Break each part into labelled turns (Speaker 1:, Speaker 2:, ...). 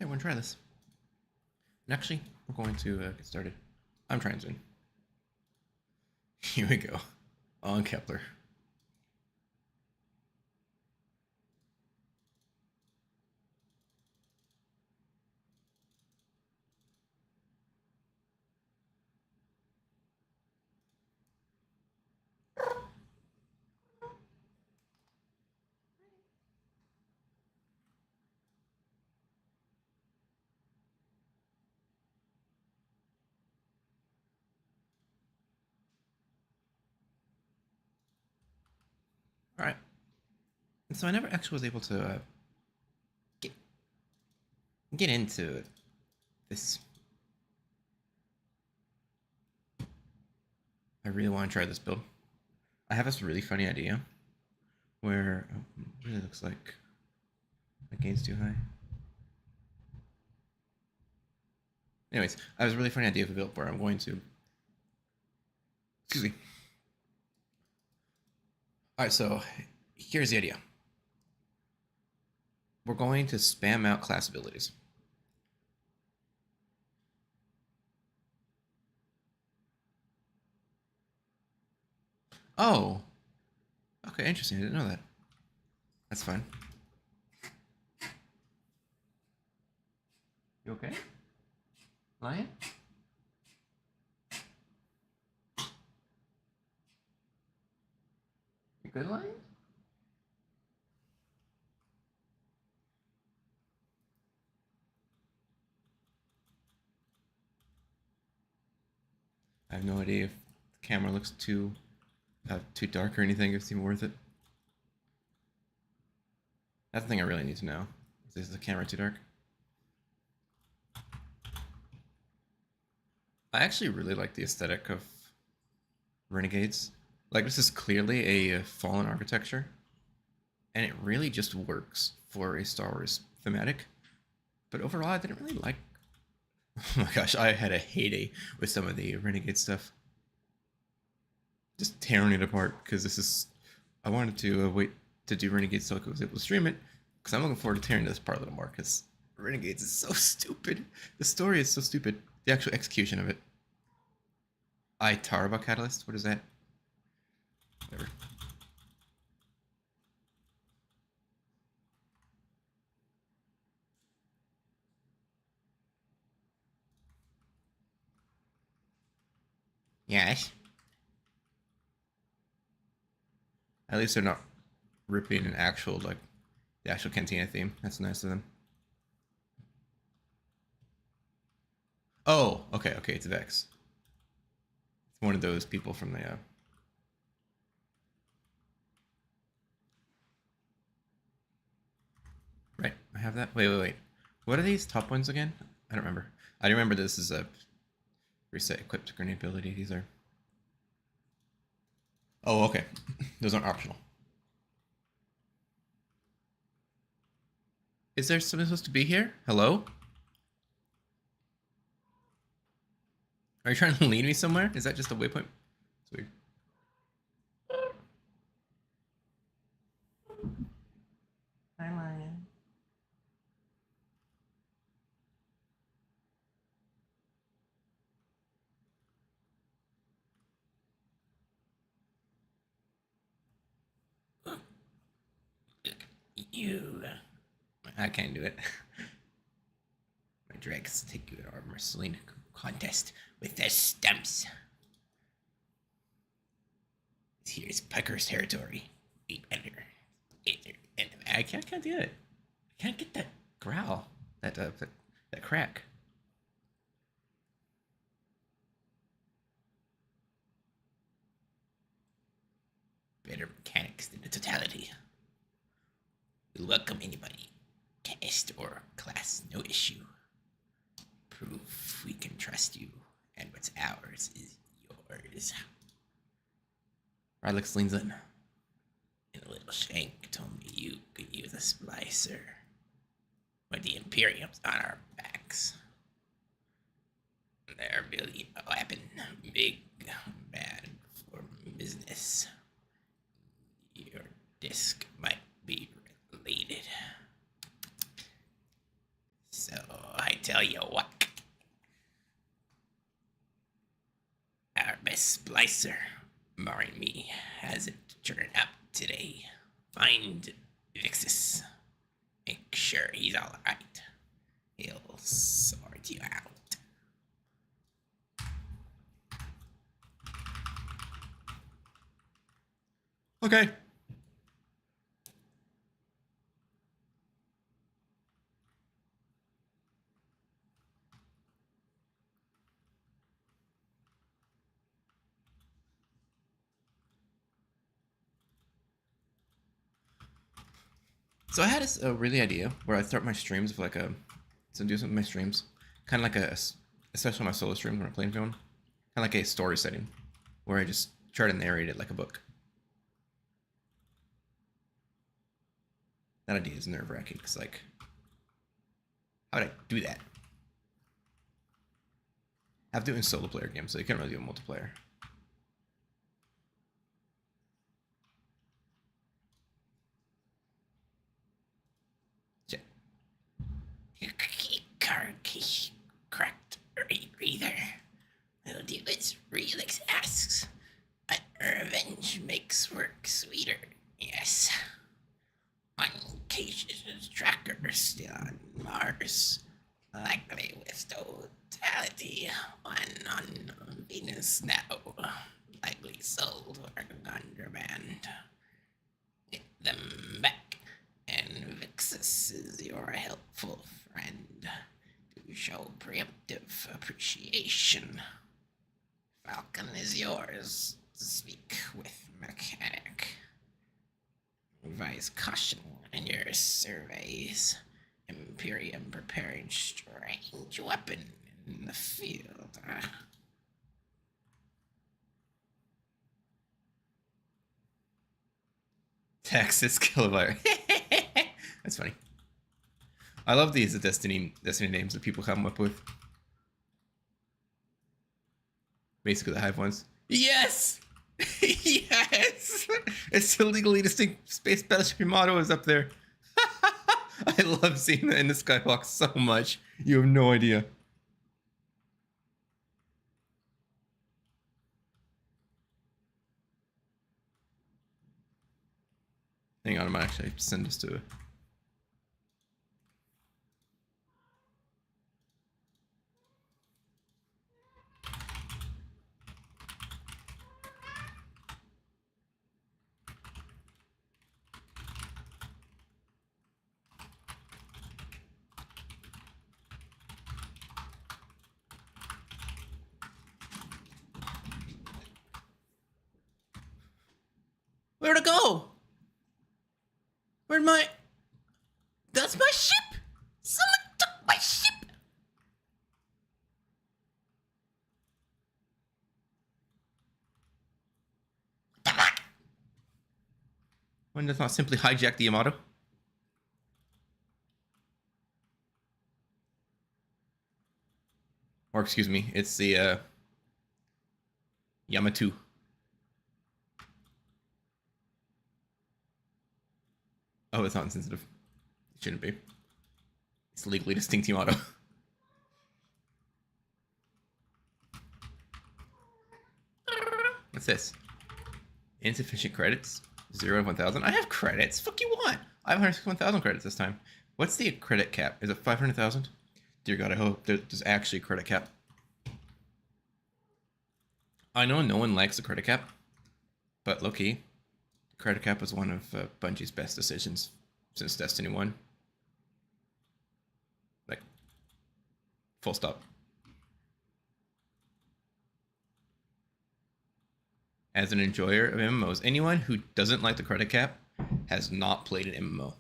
Speaker 1: I want to try this. And actually, we're going to get started. I'm trying to. Here we go. On Kepler. All right. And so I never actually was able to get get into this. I really want to try this build. I have this really funny idea where it really looks like my gain's too high. Anyways, I have a really funny idea of a build where I'm going to. Excuse me. All right, so here's the idea. We're going to spam out class abilities. Oh, okay, interesting. I didn't know that. That's fine. You okay, Lion? You good, Lion? I have no idea if the camera looks too dark or anything. If it's even worth it. That's the thing I really need to know. Is the camera too dark? I actually really like the aesthetic of Renegades. Like, this is clearly a fallen architecture, and it really just works for a Star Wars thematic. But overall, I didn't really like. Oh my gosh, I had a heyday with some of the Renegade stuff. Just tearing it apart because this is. I wanted to wait to do Renegade so I was able to stream it because I'm looking forward to tearing this apart a little more because Renegades is so stupid. The story is so stupid. The actual execution of it. Itarba Catalyst? What is that? Whatever. Yes. At least they're not ripping an actual, like, the actual Cantina theme. That's nice of them. Oh, okay, okay, it's Vex. It's one of those people from the, Right, I have that. Wait. What are these top ones again? I don't remember. I remember this is a reset equipped grenade ability. These are. Oh, okay. Those aren't optional. Is there something supposed to be here? Hello? Are you trying to lead me somewhere? Is that just a waypoint? It's weird. Hi, Lion. You. I can't do it. My dragons take you to our Marceline contest with their stumps. Here's Pucker's territory. Deep under. I can't do it. I can't get that growl. That crack. Better mechanics than the totality. We'll welcome anybody. Caste or class, no issue. Prove we can trust you, and what's ours is yours. Rylix leans in. And a little shank told me you could use a splicer. When the Imperium's on our backs. They're really a weapon. Big, bad for business. Your disc might be related. So, tell you what. Our best splicer, Mari me, hasn't turned up today. Find Vixis. Make sure he's alright. He'll sort you out. Okay. So I had this really idea where I start my streams with like a, so do some of my streams, kind of like a, especially my solo streams when I'm playing film, kind of like a story setting, where I just try to narrate it like a book. That idea is nerve wracking because like, how would I do that? I have to do it in solo player games, so you can't really do a multiplayer. Correct breather. We'll do as Relix asks. But revenge makes work sweeter. Yes. One Cage's tracker still on Mars. Likely with totality. One on Venus now. Likely sold for contraband. Get them back. And Vixis is your helpful friend to show preemptive appreciation. Falcon is yours to speak with Mechanic. Advise caution in your surveys. Imperium preparing strange weapon in the field. Texas Kilobyte. That's funny. I love these Destiny names that people come up with. Basically the Hive ones. Yes! Yes! It's the legally distinct space battleship motto is up there. I love seeing that in the Skybox so much. You have no idea. Hang on, I might actually send this to. Where'd it go? Where'd my... That's my ship! Someone took my ship! One does not simply hijack the Yamato. Or excuse me, it's the Yamato. Oh, it's not insensitive. It shouldn't be. It's legally distinct Yamato. What's this? Insufficient credits. 0 of 1,000. I have credits. Fuck you want? I have 161,000 credits this time. What's the credit cap? Is it 500,000? Dear God, I hope there's actually a credit cap. I know no one likes the credit cap, but low-key, credit cap was one of Bungie's best decisions since Destiny 1. Like, full stop. As an enjoyer of MMOs, anyone who doesn't like the credit cap has not played an MMO.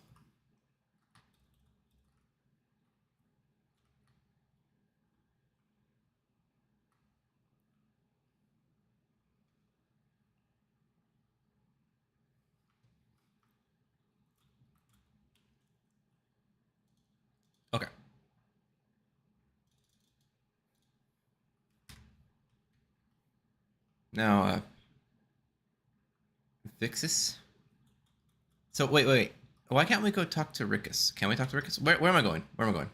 Speaker 1: Okay. Now, Vixis? So, wait. Why can't we go talk to Rickus? Can we talk to Rickus? Where am I going? Where am I going?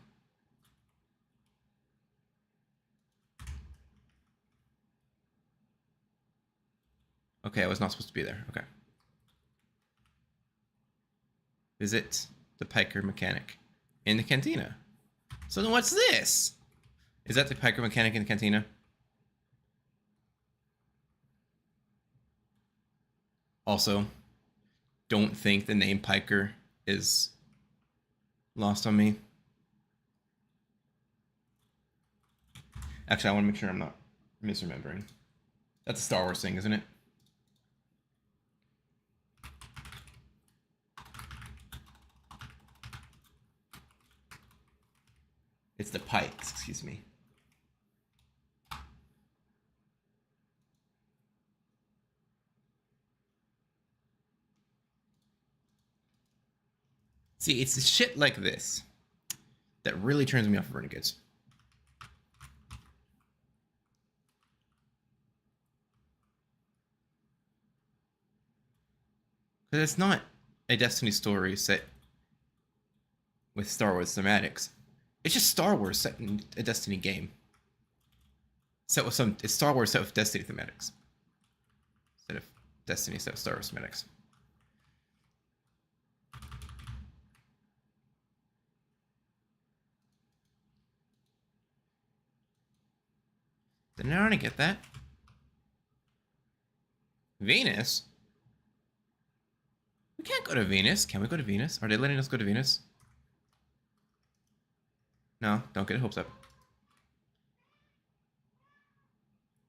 Speaker 1: Okay, I was not supposed to be there. Okay. Visit the Piker mechanic in the cantina. So then what's this? Is that the Piker mechanic in the cantina? Also, don't think the name Piker is lost on me. Actually, I want to make sure I'm not misremembering. That's a Star Wars thing, isn't it? It's the Pikes, excuse me. See, it's shit like this that really turns me off of Renegades. Because it's not a Destiny story set with Star Wars thematics. It's just Star Wars set in a Destiny game. Set with some. It's Star Wars set with Destiny thematics. Instead of Destiny set with Star Wars thematics. Didn't I already get that? Venus? We can't go to Venus. Can we go to Venus? Are they letting us go to Venus? No, don't get hopes up.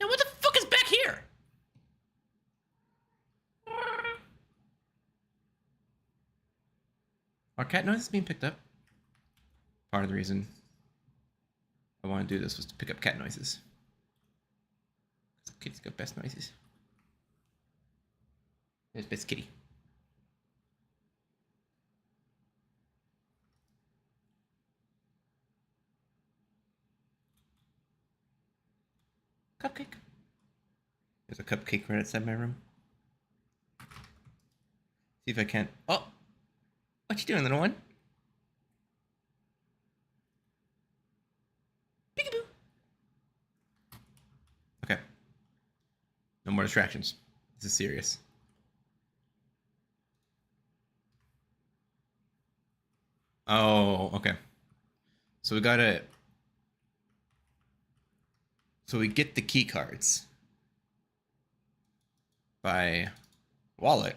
Speaker 1: Now what the fuck is back here? Are cat noises being picked up? Part of the reason I want to do this was to pick up cat noises. Kitty's got best noises. There's best kitty. Cupcake. There's a cupcake right outside my room. See if I can. Oh! What you doing, little one? Peekaboo! Okay. No more distractions. This is serious. Oh, okay. So we gotta. So we get the key cards by wallet.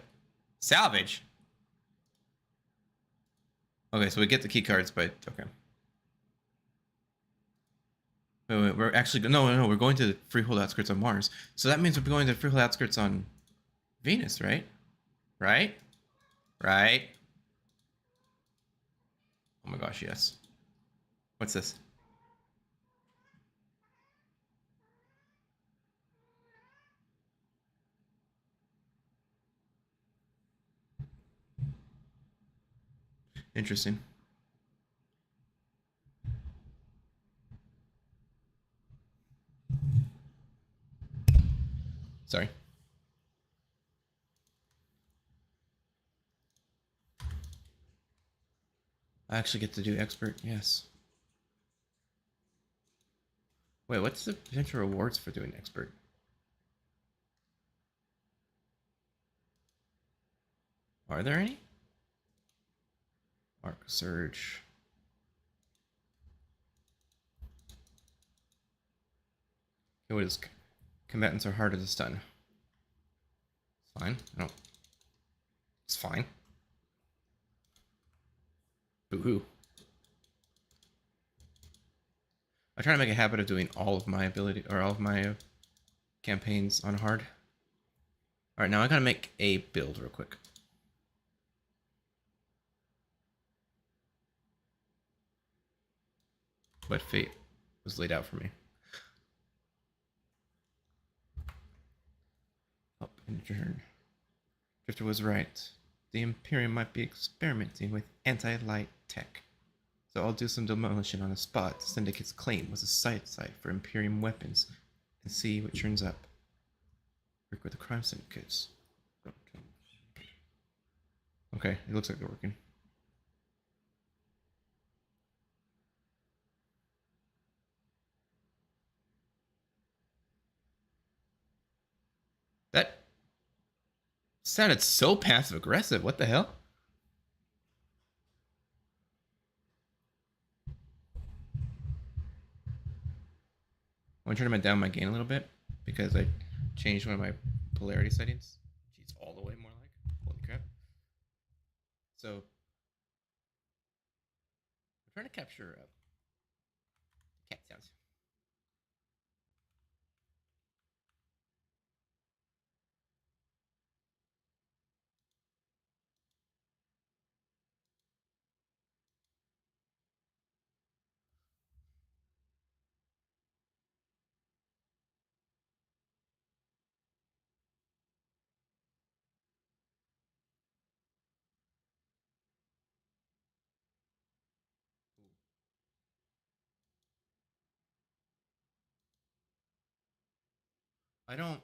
Speaker 1: Salvage. Okay, so we get the key cards by. Okay. Wait, we're actually no, we're going to the Freehold outskirts on Mars. So that means we're going to the Freehold outskirts on Venus, right? Right? Right? Oh my gosh, yes. What's this? Interesting. Sorry. I actually get to do expert, yes. Wait, what's the potential rewards for doing expert? Are there any? Arc Surge. Okay, what is combatants are harder to stun? It's fine. I don't. It's fine. Boo-hoo. I try to make a habit of doing all of my ability or all of my campaigns on hard. All right, now I gotta make a build real quick. But fate was laid out for me. Up in turn. Drifter was right. The Imperium might be experimenting with anti-light tech. So I'll do some demolition on the spot. Syndicate's claim was a site for Imperium weapons and see what turns up. Work with the crime syndicates. Okay, it looks like they're working. That sounded so passive aggressive. What the hell? I'm trying to down my gain a little bit because I changed one of my polarity settings. Jeez, all the way more like. Holy crap. So I'm trying to capture cat sounds. I don't.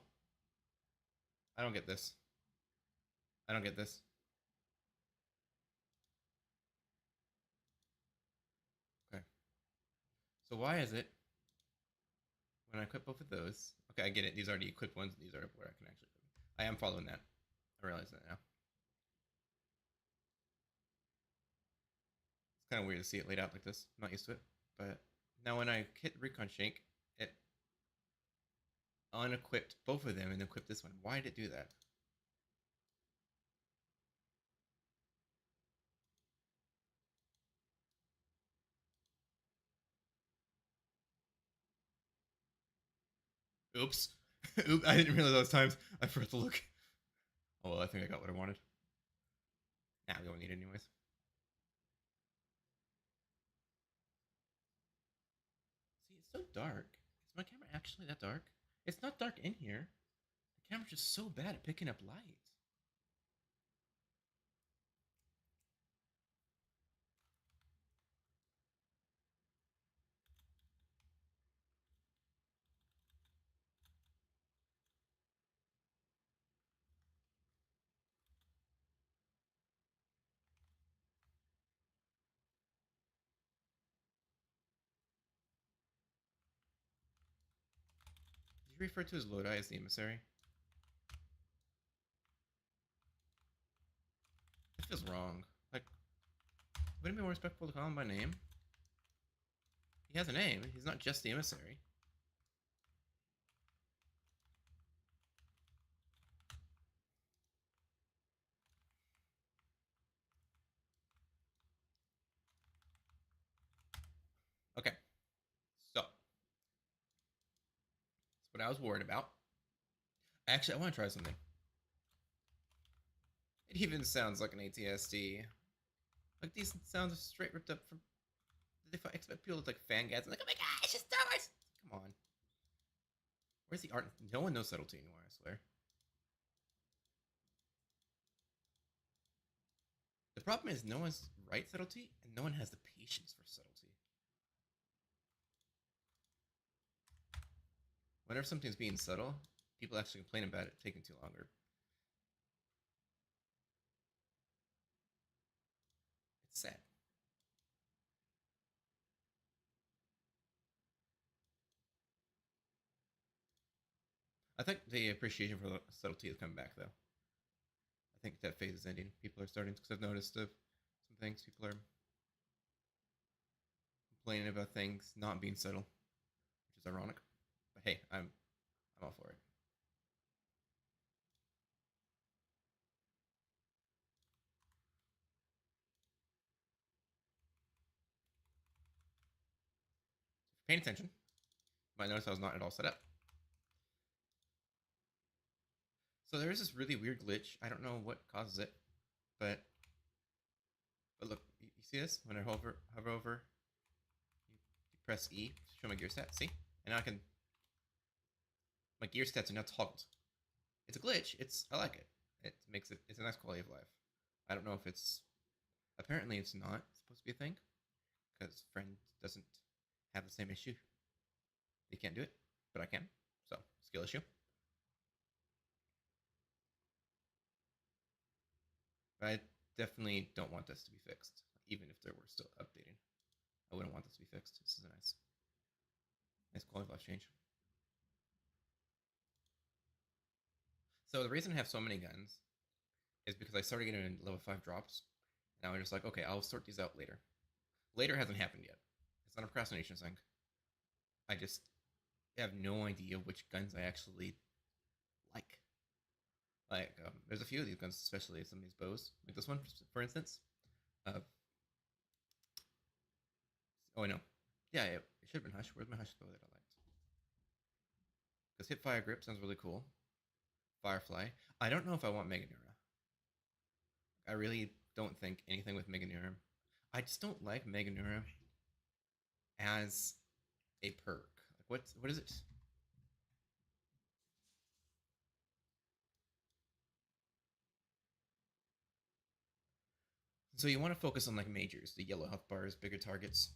Speaker 1: I don't get this. I don't get this. Okay. So why is it when I equip both of those? Okay, I get it. These are the equipped ones. These are where I can actually. I am following that. I realize that now. It's kind of weird to see it laid out like this. I'm not used to it. But now when I hit Recon Shank, it unequipped both of them and equipped this one. Why did it do that? Oops. Oops. I didn't realize those times. I forgot to look. Oh well, I think I got what I wanted. Nah, we don't need it anyways. See, it's so dark. Is my camera actually that dark? It's not dark in here. The camera's just so bad at picking up light. Did you refer to as Lodi as the emissary? It feels wrong. Like, wouldn't it be more respectful to call him by name? He has a name. He's not just the emissary. Okay. So, that's what I was worried about. Actually, I want to try something. It even sounds like an ATSD. Like, these sounds are straight ripped up from. If I expect people to like fangats and like, oh my gosh, it's Star Wars! Come on. Where's the art? No one knows subtlety anymore, I swear. The problem is no one's right subtlety, and no one has the patience for subtlety. Whenever something's being subtle, people actually complain about it taking too longer. It's sad. I think the appreciation for the subtlety is coming back, though. I think that phase is ending. People are starting, because I've noticed some things. People are complaining about things not being subtle, which is ironic. But hey, I'm all for it. Paying attention, you might notice I was not at all set up. So there is this really weird glitch. I don't know what causes it, but look, you see this? When I hover over, you press E to show my gear stats. See, and now I can. My gear stats are now toggled. It's a glitch. I like it. It makes it. It's a nice quality of life. I don't know if it's. Apparently, it's not supposed to be a thing because friend doesn't have the same issue. They can't do it, but I can. So skill issue. But I definitely don't want this to be fixed, even if there were still updating. I wouldn't want this to be fixed. This is a nice quality of life change. So the reason I have so many guns is because I started getting level 5 drops. Now I'm just like, okay, I'll sort these out later. Later hasn't happened yet. It's not a procrastination thing. I just have no idea which guns I actually like. There's a few of these guns, especially some of these bows, like this one, for instance. Uh, oh, I know. Yeah, it should have been Hush. Where's my Hush bow that I liked? Because Hip Fire Grip sounds really cool. Firefly. I don't know if I want Meganeura. I really don't think anything with Meganeura. I just don't like Meganeura as a perk. Like what is it? So you want to focus on like majors, the yellow health bars, bigger targets.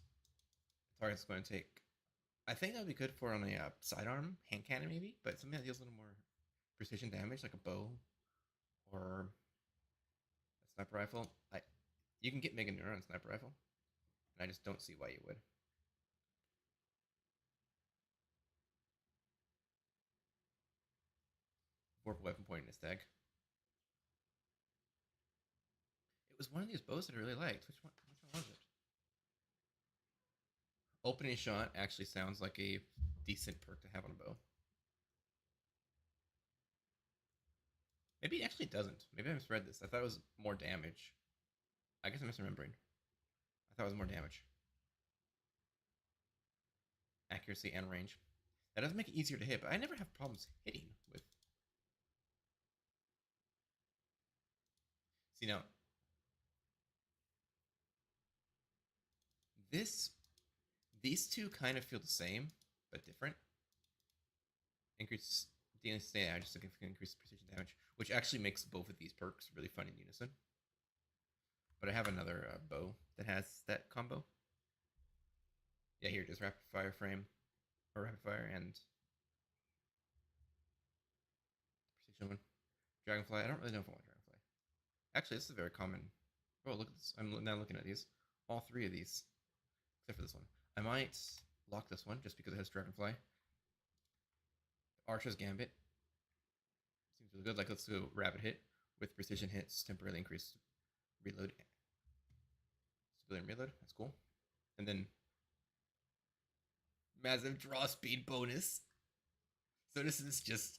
Speaker 1: Target's going to take. I think that would be good for on a sidearm hand cannon maybe, but something that deals a little more precision damage, like a bow or a sniper rifle. You can get Meganeura on sniper rifle, and I just don't see why you would. Warp weapon point in a stag. It was one of these bows that I really liked. Which one was it? Opening shot actually sounds like a decent perk to have on a bow. Maybe it actually doesn't. Maybe I misread this. I thought it was more damage. I guess I'm misremembering. I thought it was more damage. Accuracy and range. That does make it easier to hit, but I never have problems hitting with. See now, this these two kind of feel the same, but different. Increase DNS damage, significant increase precision damage, which actually makes both of these perks really fun in unison. But I have another bow that has that combo. Yeah, here it is, rapid fire frame, or rapid fire and precision one. Dragonfly. I don't really know if I want dragonfly. Actually, this is very common. Oh, look at this. I'm now looking at these. All three of these, except for this one. I might lock this one just because it has dragonfly. Archer's Gambit seems really good. Like, let's do a rapid hit with precision hits, temporarily increased reload, stability and reload. That's cool. And then massive draw speed bonus. So this is just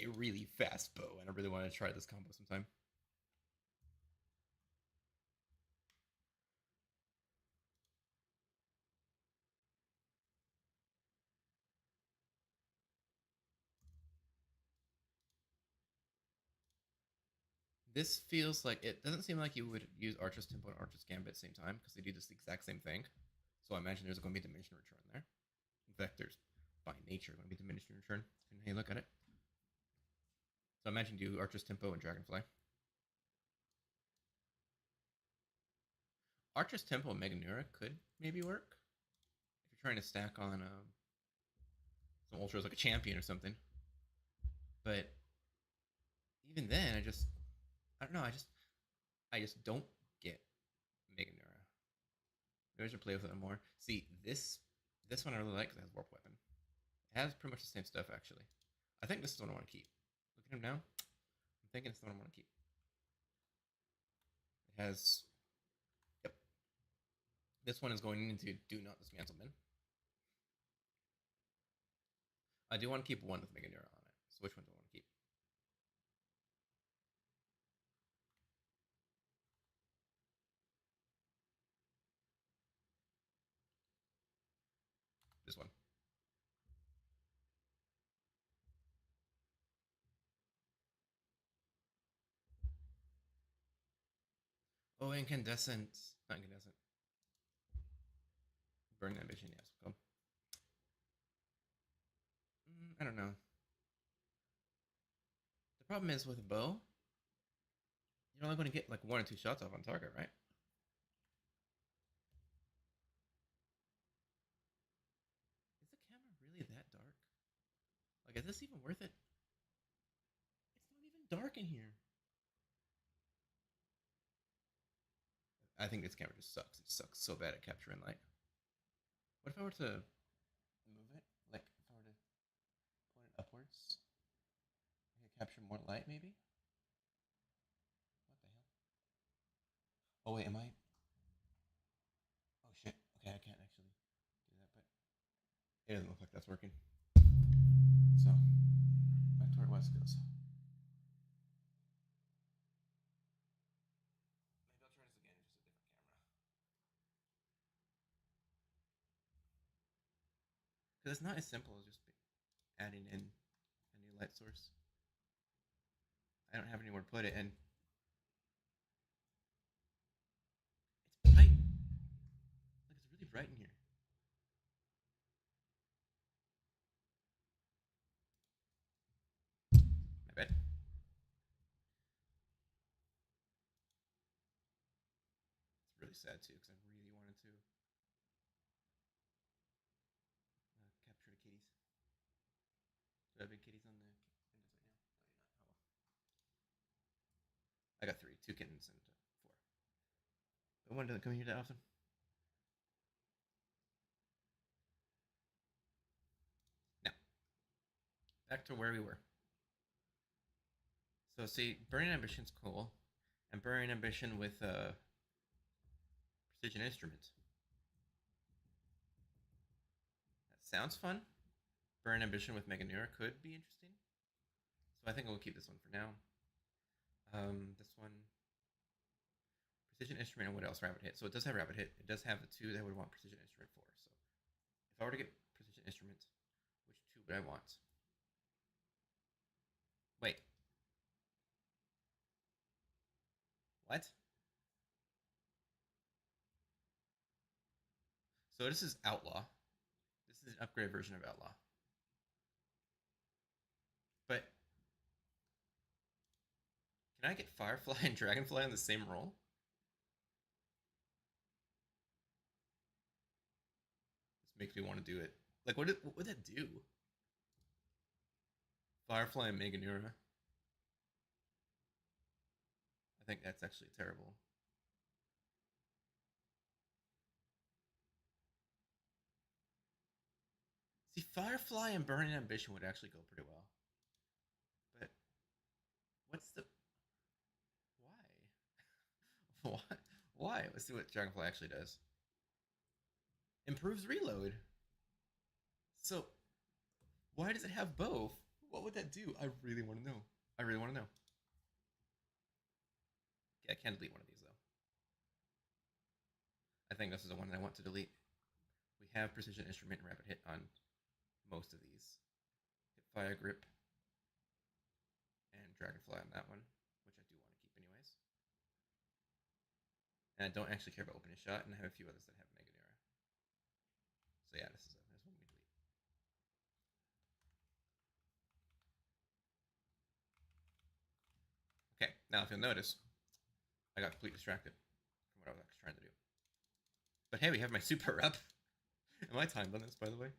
Speaker 1: a really fast bow, and I really want to try this combo sometime. This feels like it doesn't seem like you would use Archer's Tempo and Archer's Gambit at the same time because they do this exact same thing. So I imagine there's going to be diminishing return there. In fact, there's by nature going to be diminishing return. And hey, look at it. So I imagine do Archer's Tempo and Dragonfly. Archer's Tempo and Meganeura could maybe work if you're trying to stack on some ultras like a champion or something. But even then, I don't know. I just don't get Meganeura. Maybe I should play with it more. See, this one I really like because it has Warp Weapon. It has pretty much the same stuff, actually. I think this is what I want to keep. Look at him now. I'm thinking it's the one I want to keep. It has... Yep. This one is going into Do Not Dismantle Men. I do want to keep one with Meganeura on it. So which one do I want to keep? This one. Oh, Incandescent. Not Incandescent. Burning Ambition, yes. Cool. I don't know. The problem is with a bow, you're only going to get like 1 or 2 shots off on target, right? Is the camera really that dark? Like, is this even worth it? It's not even dark in here. I think this camera just sucks. It sucks so bad at capturing light. What if I were to move it? Like, if I were to point it upwards? I could capture more light, maybe? Oh wait, am I? Oh shit. Okay, I can't actually do that, but it doesn't look like that's working. So back to where it was goes. Maybe I'll try this again, just a different camera. Because it's not as simple as just adding in a new light source. I don't have anywhere to put it, and it's bright. Like it's really bright in here. My bad. It's really sad too, because I really wanted to capture the kitties. Do I have big kitties on the windows right now? No, you're not. Oh well. I got three, two kittens and four. But one doesn't come here that often. Now, back to where we were. So see, Burning Ambition's cool, and Burning Ambition with Precision Instruments. That sounds fun. Burning Ambition with Meganeura could be interesting. So I think we'll keep this one for now. This one, Precision Instrument, and what else? Rapid Hit. So it does have Rapid Hit. It does have the two that I would want Precision Instrument for. So if I were to get Precision Instrument, which two would I want? Wait. What? So this is Outlaw. This is an upgraded version of Outlaw. But can I get Firefly and Dragonfly in the same role? This makes me want to do it. Like, what would that do? Firefly and Meganeura. I think that's actually terrible. See, Firefly and Burning Ambition would actually go pretty well. But what's the why? Why? Why? Let's see what Dragonfly actually does. Improves reload. So why does it have both? What would that do? I really want to know. I really want to know. Yeah, I can delete one of these though. I think this is the one that I want to delete. We have Precision Instrument and Rapid Hit on most of these. Hit Fire Grip and Dragonfly on that one, which I do want to keep anyways. And I don't actually care about Opening Shot, and I have a few others that have Meganeura. So yeah, this one we delete. Okay, now if you'll notice, I got completely distracted from what I was actually trying to do. But hey, we have my super up. Am I timed on this, by the way?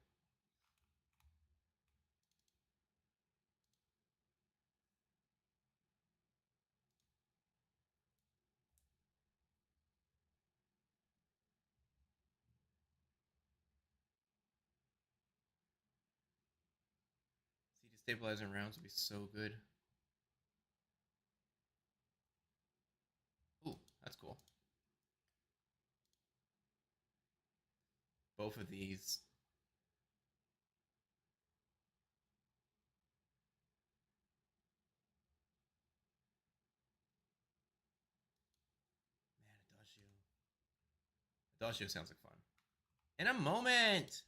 Speaker 1: See, destabilizing rounds would be so good. Ooh, that's cool. Both of these. Man, Adagio sounds like fun. In a moment!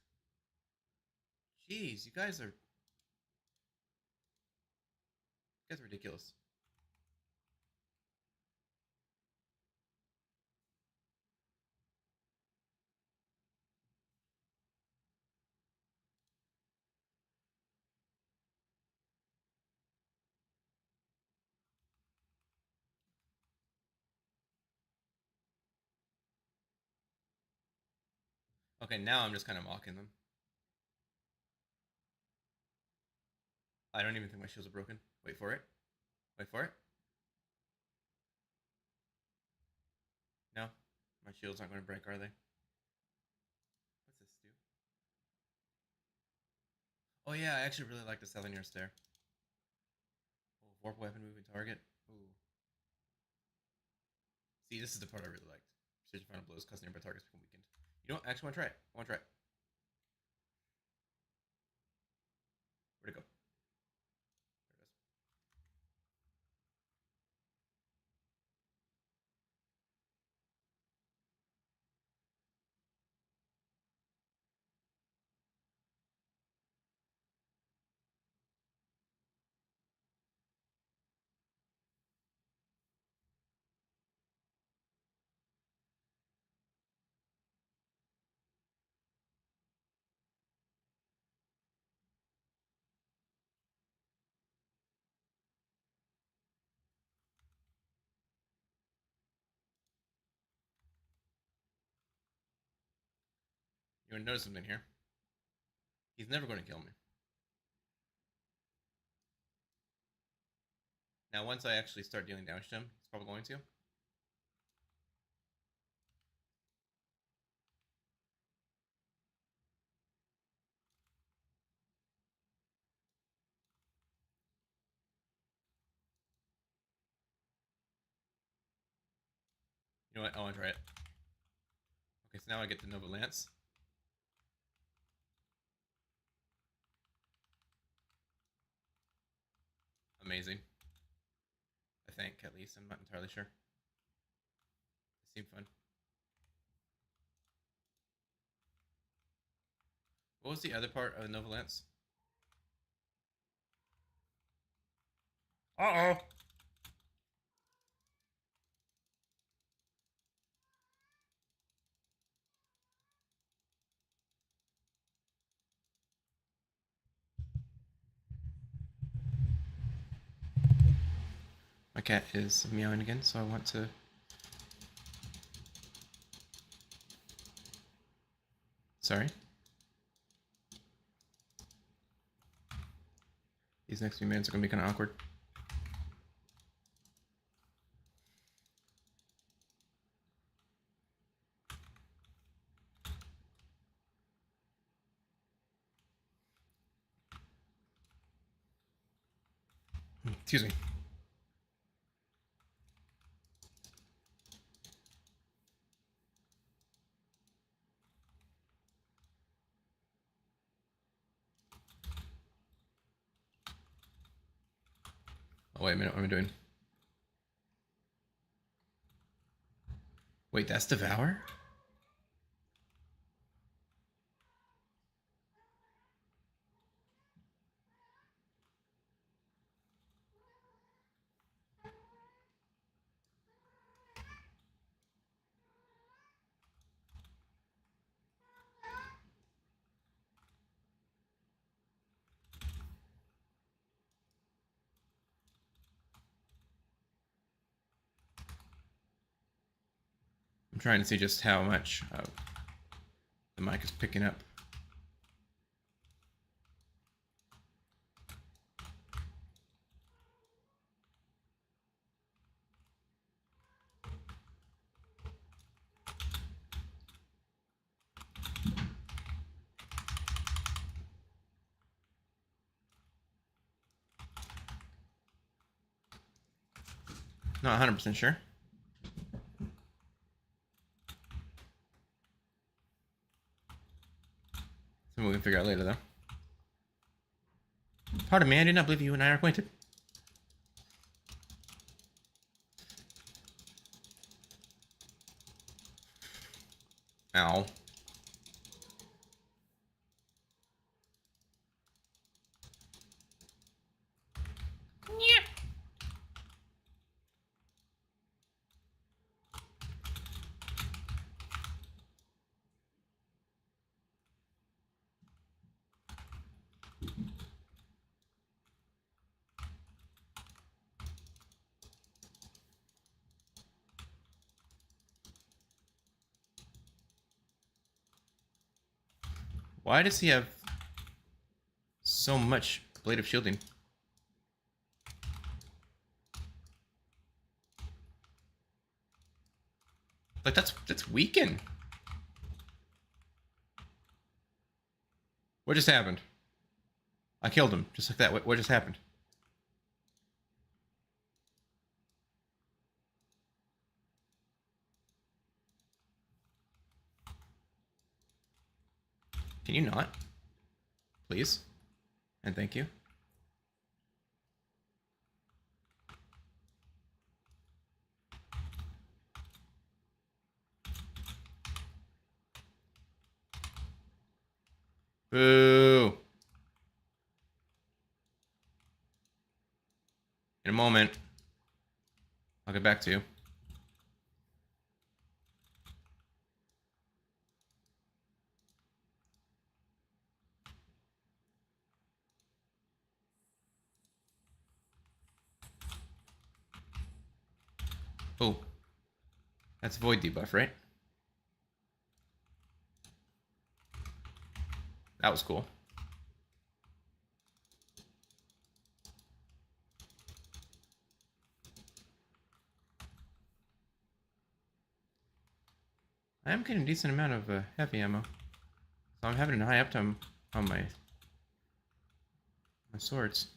Speaker 1: Jeez, you guys are ridiculous. Okay, now I'm just kind of mocking them. I don't even think my shields are broken. Wait for it. Wait for it. No, my shields aren't going to break, are they? What's this do? Oh yeah, I actually really like the Selenier Stare. Oh, warp weapon moving target. Ooh. See, this is the part I really liked. Precision final blows cause nearby targets become weakened. You know what? I actually want to try it. I want to try it. Where'd it go? There it is. You want to notice something here? He's never going to kill me. Now, once I actually start dealing damage to him, he's probably going to. You know what? I want to try it. Okay, so now I get the Nova Lance. Amazing. I think, at least. I'm not entirely sure. It seemed fun. What was the other part of the Nova Lance? Uh-oh! My cat is meowing again, so I want to... Sorry. These next few minutes are going to be kind of awkward. Excuse me. Oh, wait a minute. What am I doing? Wait, that's Devour? I'm trying to see just how much the mic is picking up. Not 100% sure. Something we can figure out later, though. Pardon me, I did not believe you and I are acquainted. Ow. Yeah. Why does he have so much Blade of Shielding? Like, that's weakened. What just happened? I killed him, just like that. What just happened? Can you not? Please? And thank you. Boo! In a moment. I'll get back to you. Oh. That's void debuff, right? That was cool. I am getting a decent amount of heavy ammo. So I'm having a high uptime on my swords.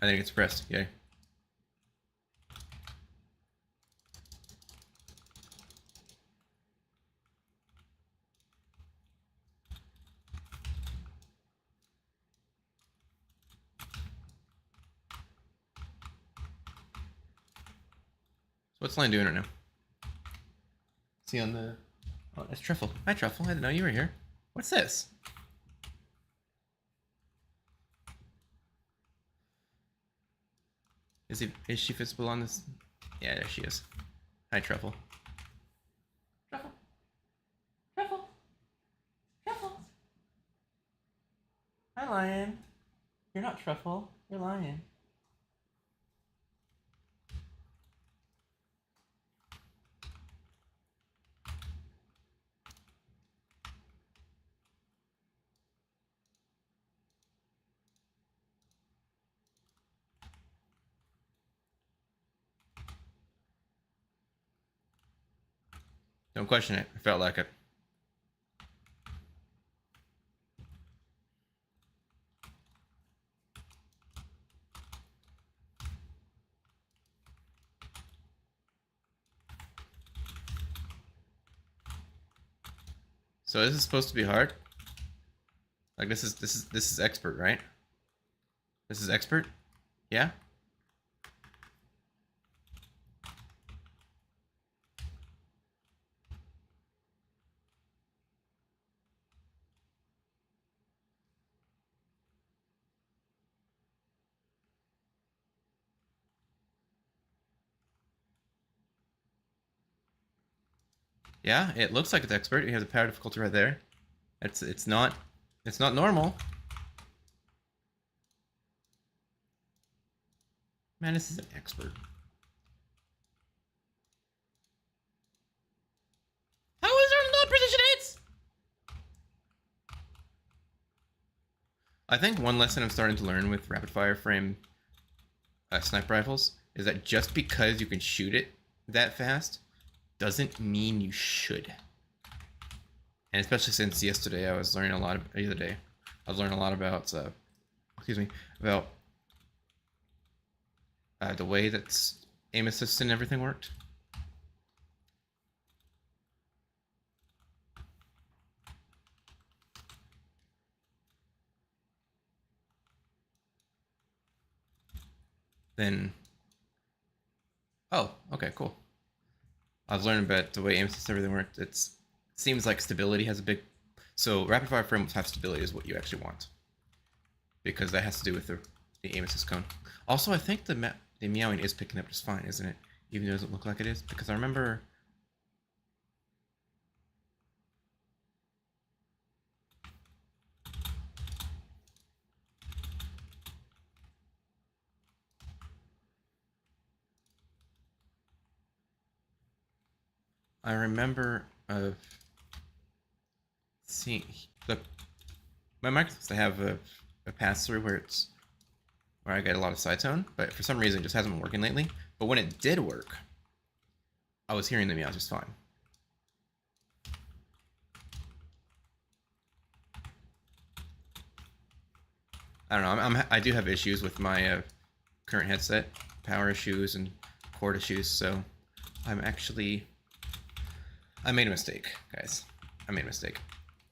Speaker 1: I think it's pressed. Yay. So what's Line doing right now? See on the... Oh, that's Truffle. Hi, Truffle. I didn't know you were here. What's this? Is she visible on this? Yeah, there she is. Hi, Truffle. Truffle. Truffle. Truffle. Hi, Lion. You're not Truffle. You're Lion. Don't question it. I felt like it. So this is supposed to be hard? Like this is expert, right? This is expert? Yeah? Yeah, it looks like it's expert. You have the power difficulty right there. It's not normal. Man, this is an expert. How is there no precision hits? I think one lesson I'm starting to learn with rapid fire frame sniper rifles is that just because you can shoot it that fast doesn't mean you should. And especially since yesterday I was learning a lot the other day. I was learning a lot about about the way that aim assist and everything worked. Then, oh, okay, cool. I was learning about the way aim assist and everything worked. It seems like stability has a big... So rapid fire frames have stability is what you actually want. Because that has to do with the aim assist cone. Also, I think the meowing is picking up just fine, isn't it? Even though it doesn't look like it is. Because I remember... of seeing... My microphones, they have a pass-through where it's where I get a lot of side tone, but for some reason it just hasn't been working lately. But when it did work, I was hearing the meows just fine. I don't know. I do have issues with my current headset, power issues and cord issues. So I made a mistake, guys. I made a mistake.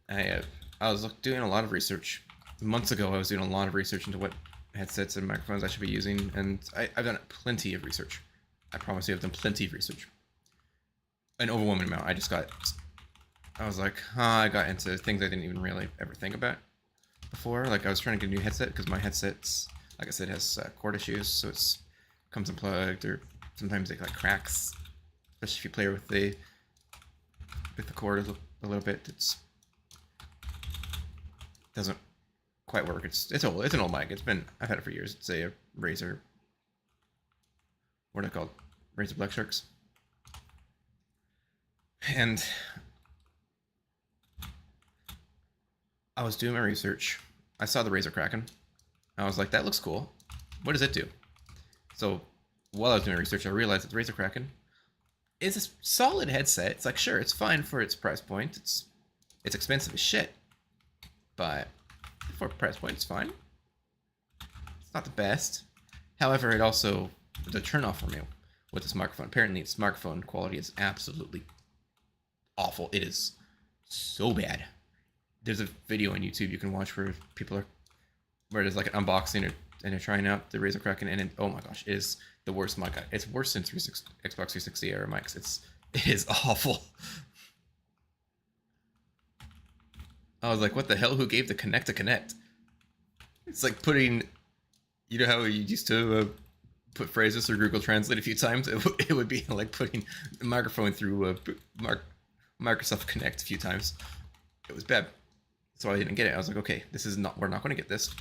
Speaker 1: I was doing a lot of research months ago. I was doing a lot of research into what headsets and microphones I should be using, and I've done plenty of research. I promise you, I've done plenty of research. An overwhelming amount. I was like, I got into things I didn't even really ever think about before. Like I was trying to get a new headset because my headset's, like I said, has cord issues, so it's comes unplugged, or sometimes it like cracks, especially if you play with the cord a little bit. It's doesn't quite work. It's old. It's an old mic. I've had it for years. It's a Razer. What are they called? Razer Black Sharks. And I was doing my research. I saw the Razer Kraken. I was like, that looks cool. What does it do? So while I was doing research, I realized that the Razer Kraken is a solid headset. It's like, sure, it's fine for its price point. It's expensive as shit, but for a price point, it's fine. It's not the best. However, it also, the turnoff for me with this microphone, apparently its microphone quality is absolutely awful. It is so bad. There's a video on YouTube you can watch where there's like an unboxing and they're trying out the Razer Kraken, and oh my gosh, it is the worst mic. It's worse than Xbox 360 era mics. It is awful. I was like, what the hell? Who gave the Kinect to connect? It's like putting, you know how you used to put phrases through Google Translate a few times? It would be like putting the microphone through Microsoft Connect a few times. It was bad. So I didn't get it. I was like, okay, we're not going to get this.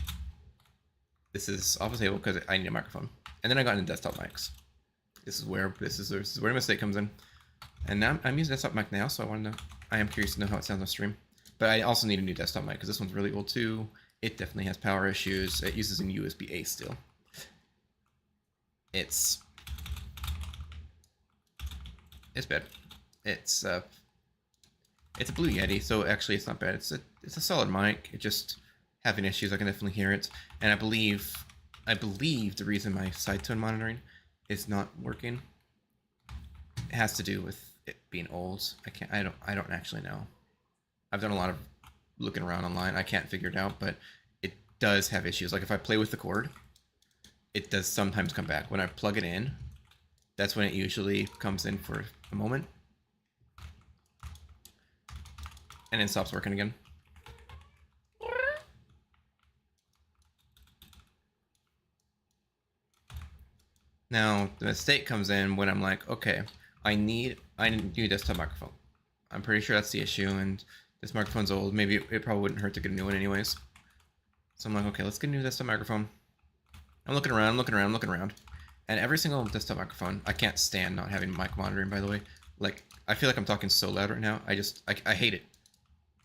Speaker 1: This is off the table because I need a microphone. And then I got into desktop mics. This is where the mistake comes in. And now I'm using desktop mic now, so I am curious to know how it sounds on stream. But I also need a new desktop mic because this one's really old too. It definitely has power issues. It uses an USB-A still. It's bad. It's a Blue Yeti, so actually it's not bad. It's a solid mic. It just having issues. I can definitely hear it, and I believe the reason my side tone monitoring is not working, it has to do with it being old. I don't actually know. I've done a lot of looking around online. I can't figure it out, but it does have issues. Like if I play with the cord, it does sometimes come back. When I plug it in, that's when it usually comes in for a moment, and then stops working again. Now the mistake comes in when I'm like, okay, I need a new desktop microphone. I'm pretty sure that's the issue, and this microphone's old. Maybe it probably wouldn't hurt to get a new one anyways. So I'm like, okay, let's get a new desktop microphone. I'm looking around. And every single desktop microphone, I can't stand not having mic monitoring, by the way. Like, I feel like I'm talking so loud right now. I hate it.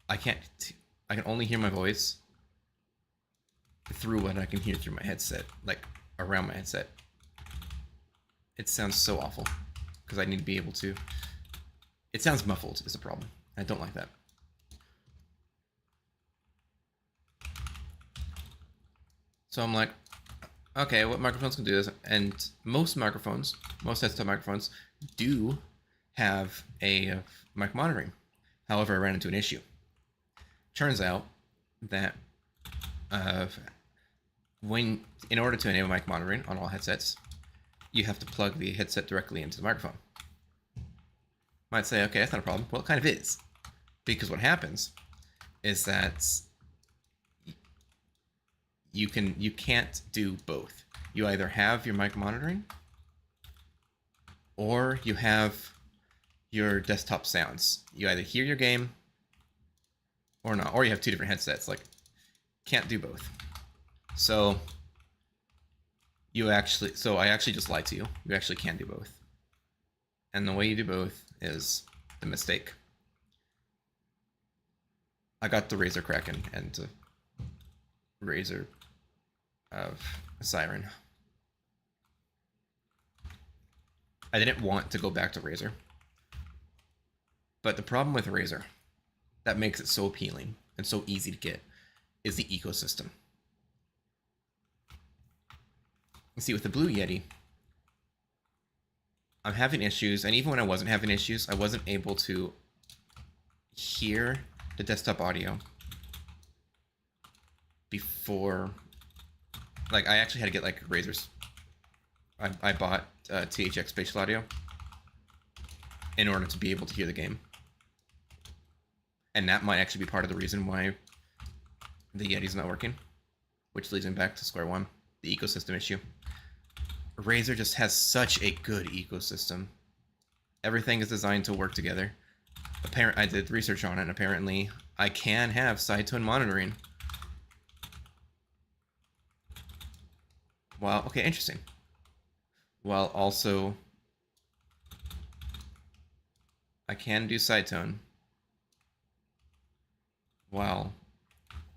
Speaker 1: I can only hear my voice through what I can hear through my headset, like around my headset. It sounds so awful because I need to be able to. It sounds muffled is the problem. I don't like that. So I'm like, okay, what microphones can do this? And most desktop microphones do have a mic monitoring. However, I ran into an issue. Turns out that in order to enable mic monitoring on all headsets, you have to plug the headset directly into the microphone. Might say, okay, that's not a problem. Well, it kind of is, because what happens is that you can't do both. You either have your mic monitoring, or you have your desktop sounds. You either hear your game or not, or you have two different headsets. Like, can't do both. So I actually just lied to you. You actually can do both. And the way you do both is the mistake. I got the Razer Kraken and Razer of Siren. I didn't want to go back to Razer. But the problem with Razer that makes it so appealing and so easy to get is the ecosystem. You see, with the Blue Yeti, I'm having issues, and even when I wasn't having issues, I wasn't able to hear the desktop audio before. Like, I actually had to get like Razer's. I bought THX Spatial Audio in order to be able to hear the game, and that might actually be part of the reason why the Yeti's not working, which leads me back to square one, the ecosystem issue. Razer just has such a good ecosystem. Everything is designed to work together. I did research on it, and apparently I can have side-tone monitoring. Well, okay, interesting. While also, I can do side-tone while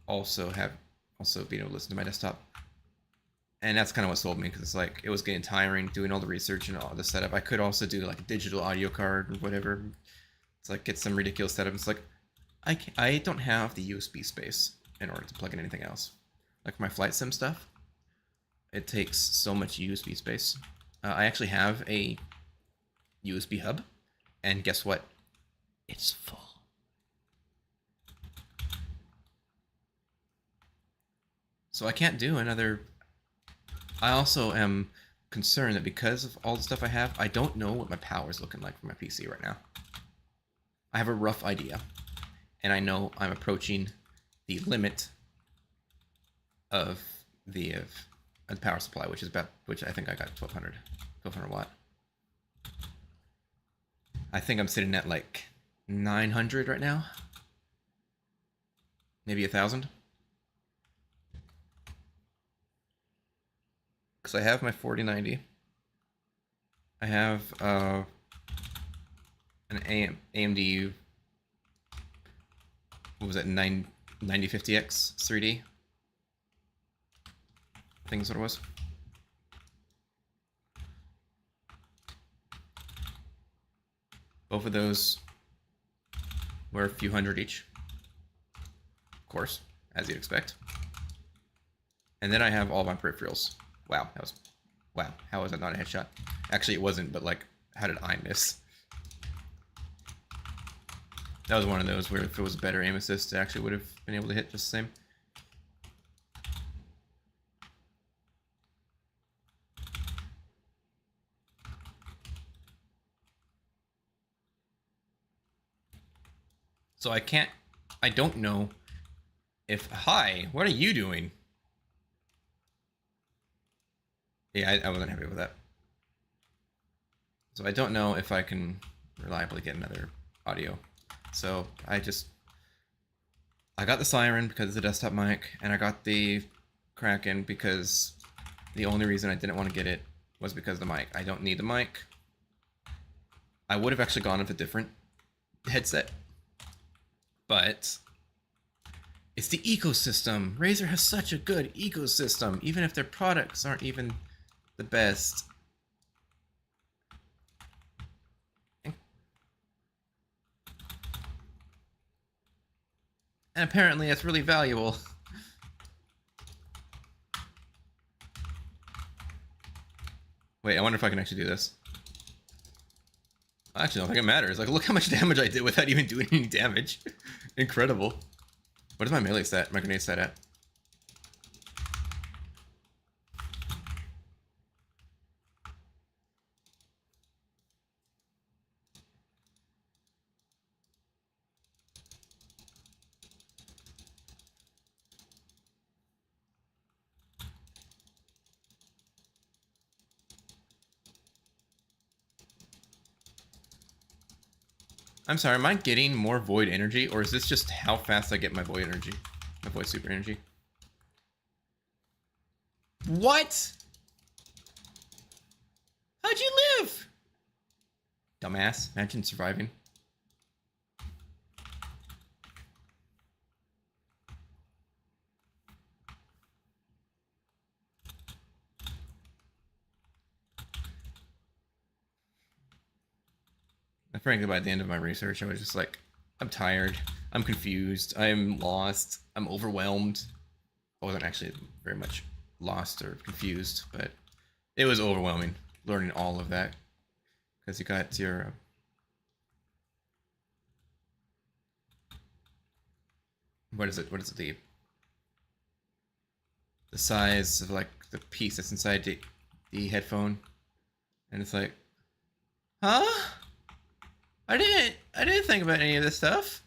Speaker 1: also being able to listen to my desktop. And that's kind of what sold me, because it's like, it was getting tiring doing all the research and all the setup. I could also do like a digital audio card or whatever. It's like, get some ridiculous setup. It's like, I don't have the USB space in order to plug in anything else. Like my flight sim stuff, it takes so much USB space. I actually have a USB hub, and guess what? It's full. So I can't do another. I also am concerned that because of all the stuff I have, I don't know what my power is looking like for my PC right now. I have a rough idea, and I know I'm approaching the limit of the power supply, which I think I got 1200 watt. I think I'm sitting at like 900 right now, maybe 1000. Because I have my 4090. I have an AMD. What was it? 9050X 3D. I think that's what it was. Both of those were a few hundred each. Of course, as you'd expect. And then I have all my peripherals. Wow, how was that not a headshot? Actually, it wasn't, but like, how did I miss? That was one of those where if it was a better aim assist, I actually would have been able to hit just the same. So I don't know if, hi, what are you doing? Yeah, I wasn't happy with that. So I don't know if I can reliably get another audio. So I got the Siren because of the desktop mic, and I got the Kraken because the only reason I didn't want to get it was because of the mic. I don't need the mic. I would have actually gone with a different headset, but it's the ecosystem. Razer has such a good ecosystem, even if their products aren't even the best. And apparently it's really valuable. Wait, I wonder if I can actually do this. I actually don't think it matters. Like, look how much damage I did without even doing any damage. Incredible. What is my melee stat? My grenade stat at? I'm sorry, am I getting more void energy, or is this just how fast I get my void energy? My void super energy? What? How'd you live? Dumbass. Imagine surviving. Frankly, by the end of my research, I was just like, I'm tired. I'm confused. I'm lost. I'm overwhelmed. I wasn't actually very much lost or confused, but it was overwhelming learning all of that because you got your what is it? What is it? The size of like the piece that's inside the headphone, and it's like, huh? I didn't think about any of this stuff.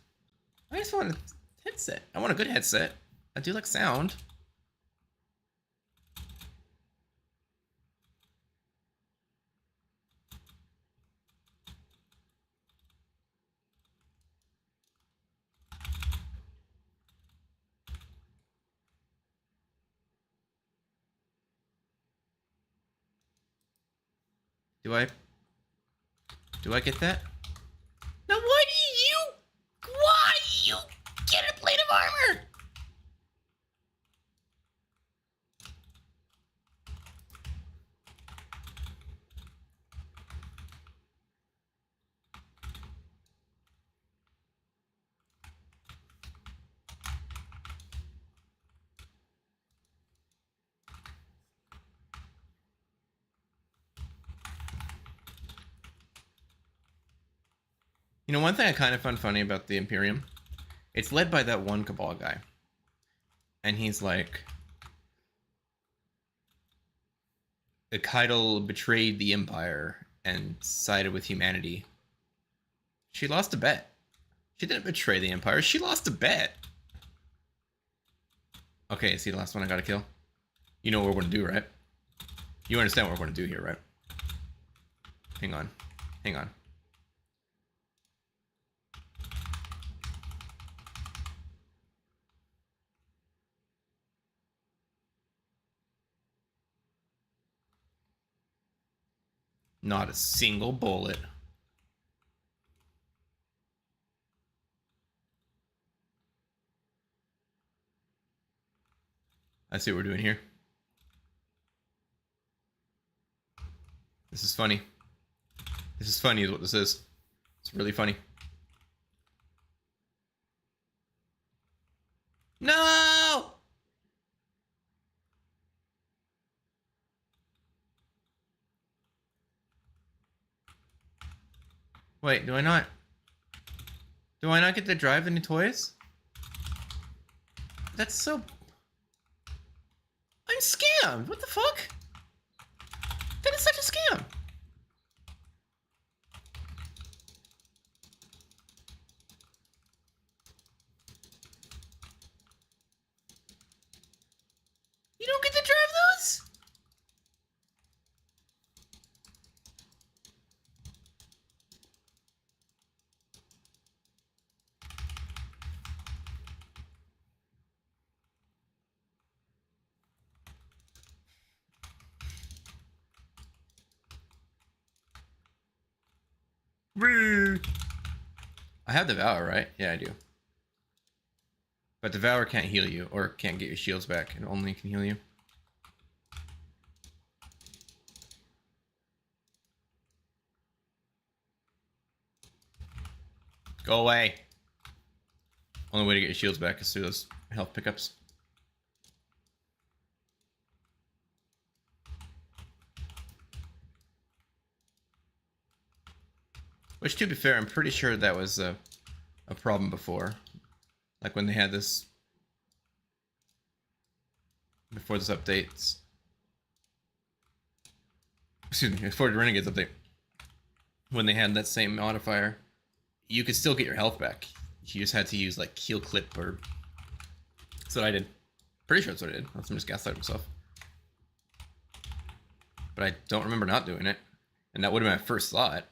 Speaker 1: I just want a headset. I want a good headset. I do like sound. Do I? Do I get that? Now why do you? Why do you get a plate of armor? You know, one thing I kind of find funny about the Imperium, it's led by that one Cabal guy, and he's like, Keitel betrayed the Empire and sided with humanity. She lost a bet. She didn't betray the Empire. She lost a bet. Okay, see the last one I gotta kill? You know what we're gonna do, right? You understand what we're gonna do here, right? Hang on. Hang on. Not a single bullet. I see what we're doing here. This is funny. This is funny is what this is. It's really funny. No! Wait, do I not? Do I not get to drive any toys? That's so... I'm scammed! What the fuck? That is such a scam! You don't get to drive those? I have Devour, right? Yeah, I do. But Devour can't heal you, or can't get your shields back. It only can heal you. Go away. Only way to get your shields back is through those health pickups. Which, to be fair, I'm pretty sure that was a problem before. Like when they had this... Before this update. Excuse me, before the Renegades update. When they had that same modifier, you could still get your health back. You just had to use, like, heal clip or... That's what I did. Pretty sure that's what I did. I'm just gaslighting myself. But I don't remember not doing it. And that would have been my first thought.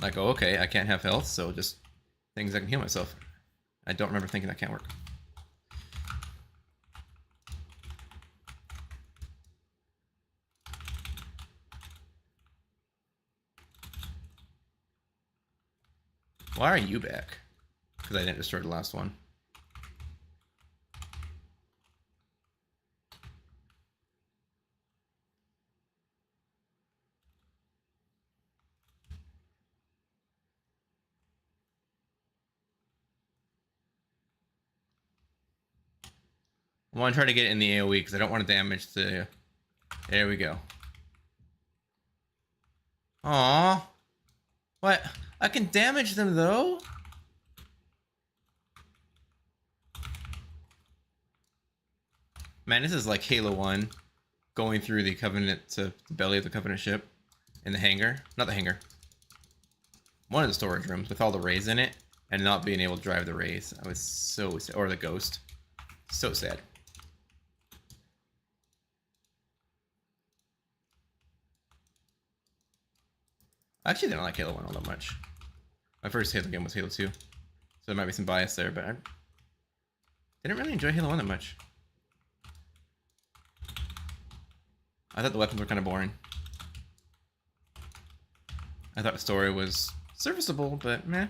Speaker 1: Like, oh, okay, I can't have health, so just things I can heal myself. I don't remember thinking that can't work. Why are you back? Because I didn't destroy the last one. I want to try to get it in the AoE because I don't want to damage the... There we go. Aww. What? I can damage them though? Man, this is like Halo 1 going through the Covenant to the belly of the Covenant ship in the hangar. Not the hangar. One of the storage rooms with all the rays in it and not being able to drive the rays. I was so sad. Or the ghost. So sad. I actually didn't like Halo 1 all that much. My first Halo game was Halo 2. So there might be some bias there, but I didn't really enjoy Halo 1 that much. I thought the weapons were kind of boring. I thought the story was serviceable, but meh.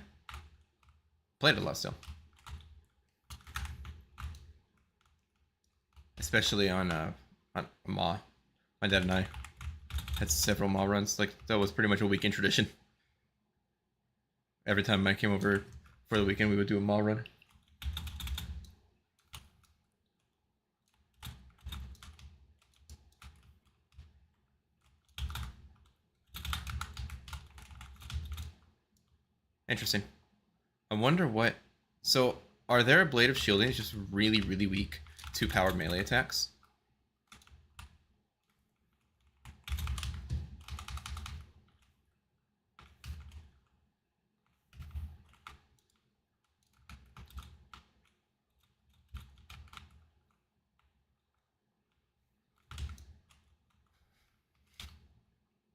Speaker 1: Played it a lot still. Especially on Maw. My dad and I had several Maw runs. Like, that was pretty much a weekend tradition. Every time I came over for the weekend, we would do a Maw run. Interesting. I wonder what... So, are there Blade of Shielding just really, really weak to powered melee attacks?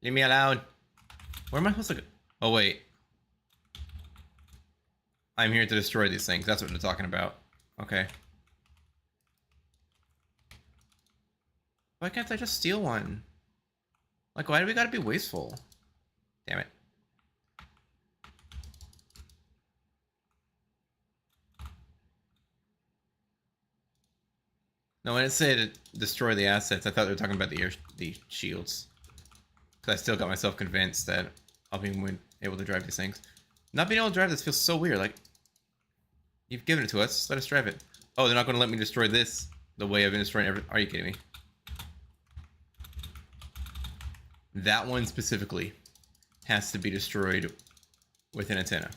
Speaker 1: Leave me alone. Where am I supposed to go? Oh, wait. I'm here to destroy these things. That's what they're talking about. Okay. Why can't I just steal one? Like, why do we gotta be wasteful? Damn it. No, when it said destroy the assets, I thought they were talking about the shields. Because I still got myself convinced that I'll be able to drive these things. Not being able to drive this feels so weird. Like, you've given it to us. Let us drive it. Oh, they're not going to let me destroy this the way I've been destroying everything. Are you kidding me? That one specifically has to be destroyed with an antenna.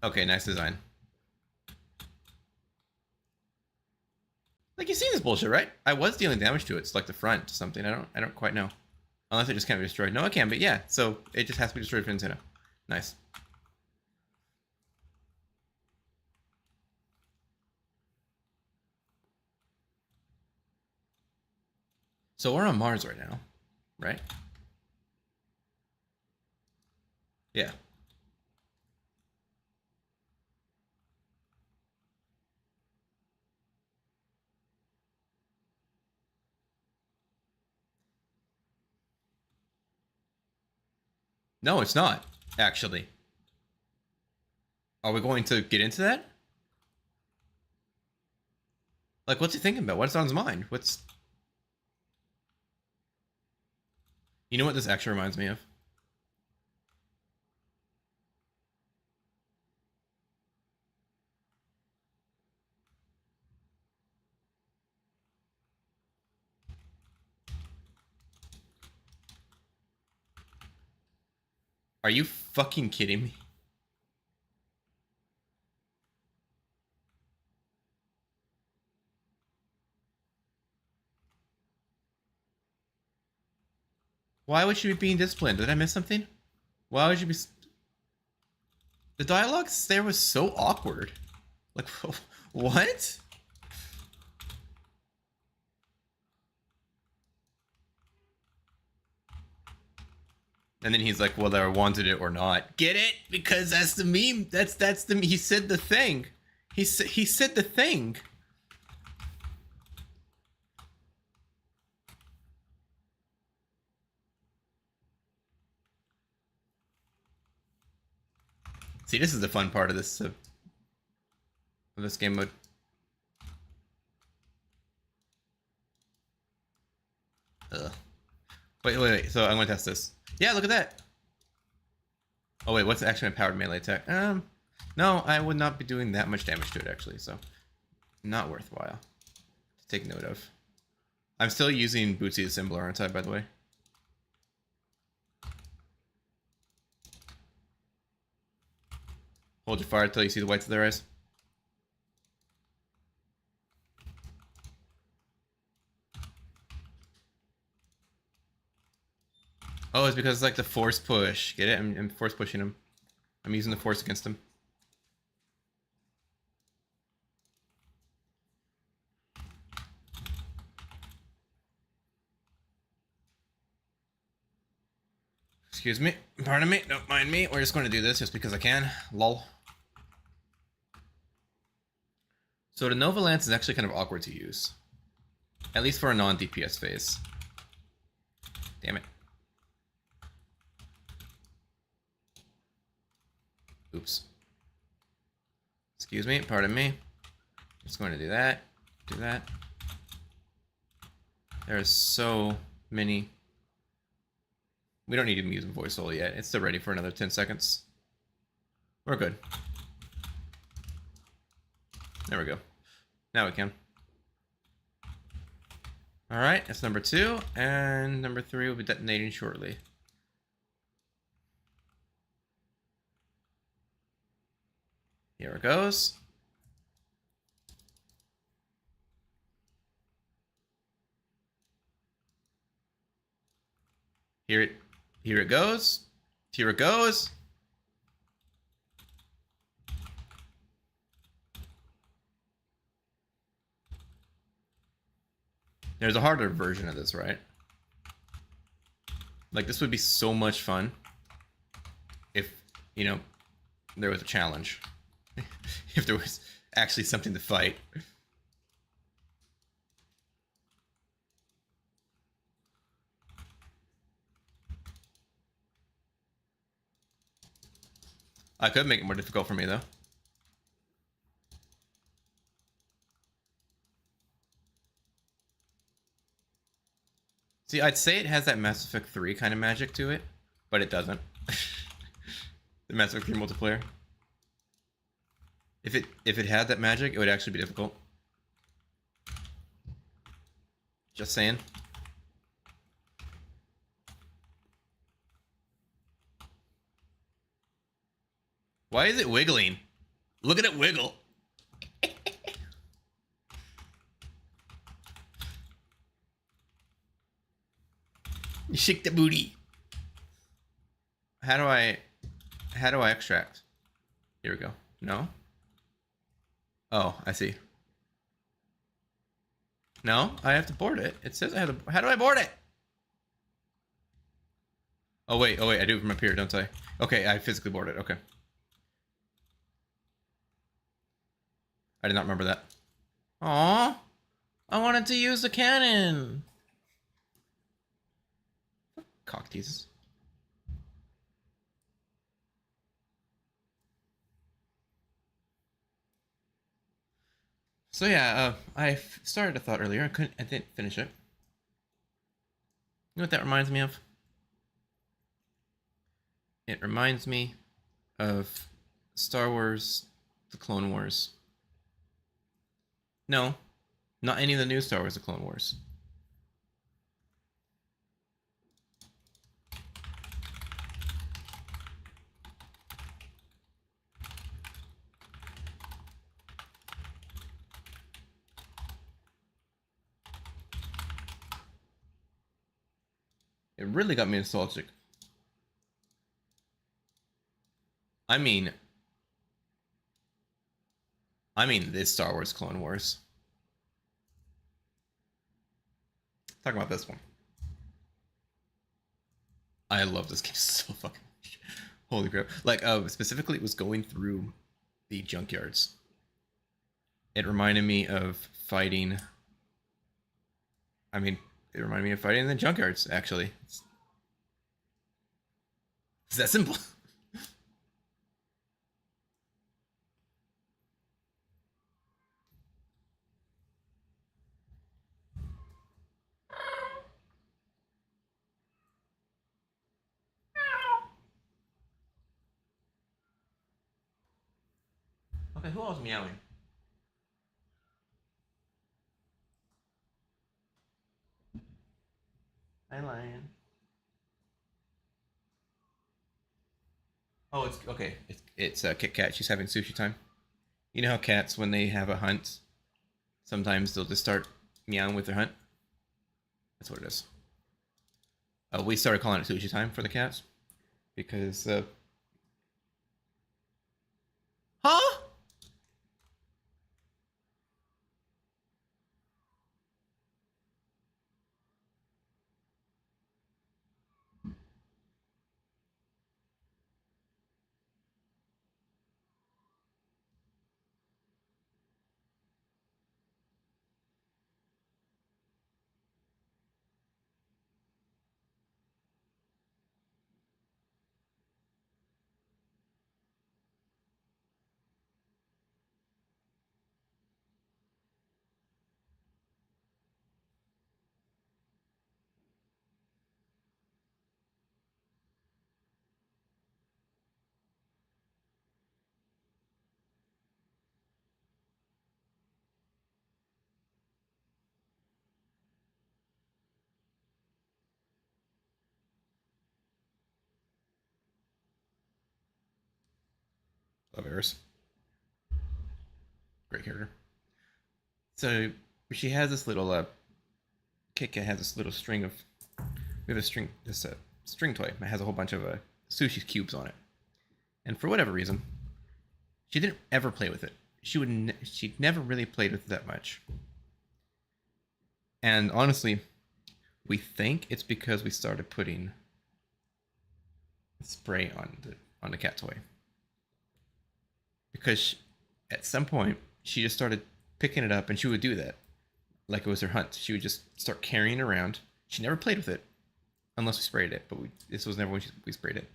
Speaker 1: Okay, nice design. Like, you've seen this bullshit, right? I was dealing damage to it. It's like the front, something. I don't quite know. Unless it just can't be destroyed. No, it can, but yeah. So it just has to be destroyed for antenna. Nice. So we're on Mars right now, right? Yeah. No, it's not, actually. Are we going to get into that? Like, what's he thinking about? What's on his mind? What's... You know what this actually reminds me of? Are you fucking kidding me? Why would she be being disciplined? Did I miss something? Why would you be... The dialogue there was so awkward. Like, what? And then he's like, "Well, I wanted it or not." Get it? Because that's the meme. That's the... He said the thing. He said the thing. See, this is the fun part of this game mode. Ugh. Wait. So I'm gonna test this. Yeah, look at that. Oh wait, what's actually a powered melee attack? No, I would not be doing that much damage to it, actually, so not worthwhile to take note of. I'm still using Bootsy Assembler, aren't I, by the way? Hold your fire until you see the whites of their eyes. Oh, it's because it's like the force push. Get it? I'm force pushing him. I'm using the force against him. Excuse me. Pardon me. Don't mind me. We're just going to do this just because I can. Lol. So the Nova Lance is actually kind of awkward to use. At least for a non-DPS phase. Damn it. Oops. Excuse me. Pardon me. Just going to do that. Do that. There are so many. We don't need to use Voice Soul yet. It's still ready for another 10 seconds. We're good. There we go. Now we can. Alright, that's number 2. And number 3 will be detonating shortly. Here it goes. Here it goes. Here it goes. There's a harder version of this, right? Like, this would be so much fun if, you know, there was a challenge. If there was actually something to fight. I could make it more difficult for me, though. See, I'd say it has that Mass Effect 3 kind of magic to it, but it doesn't. The Mass Effect 3 multiplayer. If it had that magic, it would actually be difficult. Just saying. Why is it wiggling? Look at it wiggle. You shake the booty. How do I extract? Here we go. No? Oh, I see. No, I have to board it. It says I have to. How do I board it? Oh wait, I do it from up here, don't I? Okay, I physically board it. Okay. I did not remember that. Aww. I wanted to use the cannon. Cock teases. So yeah, I started a thought earlier. I didn't finish it. You know what that reminds me of? It reminds me of Star Wars: The Clone Wars. No, not any of the new Star Wars: The Clone Wars. It really got me nostalgic. I mean this Star Wars Clone Wars. Talk about this one. I love this game so fucking much. Holy crap. Like, specifically it was going through the junkyards. It reminded me of fighting. It reminded me of fighting in the junkyards, actually. It's that simple. Wait, who else meowing? Hi, Lion. Oh, it's okay. It's Kit Kat. She's having sushi time. You know how cats, when they have a hunt, sometimes they'll just start meowing with their hunt. That's what it is. We started calling it sushi time for the cats because, huh? Love Eris. Great character. So she has this little Kit Kat has this little string of we have a string this string toy that has a whole bunch of sushi cubes on it, and for whatever reason, she didn't ever play with it. She'd never really played with it that much, and honestly, we think it's because we started putting spray on the cat toy because at some point she just started picking it up and she would do that like it was her hunt. She would just start carrying it around. She never played with it unless we sprayed it, but this was never when we sprayed it.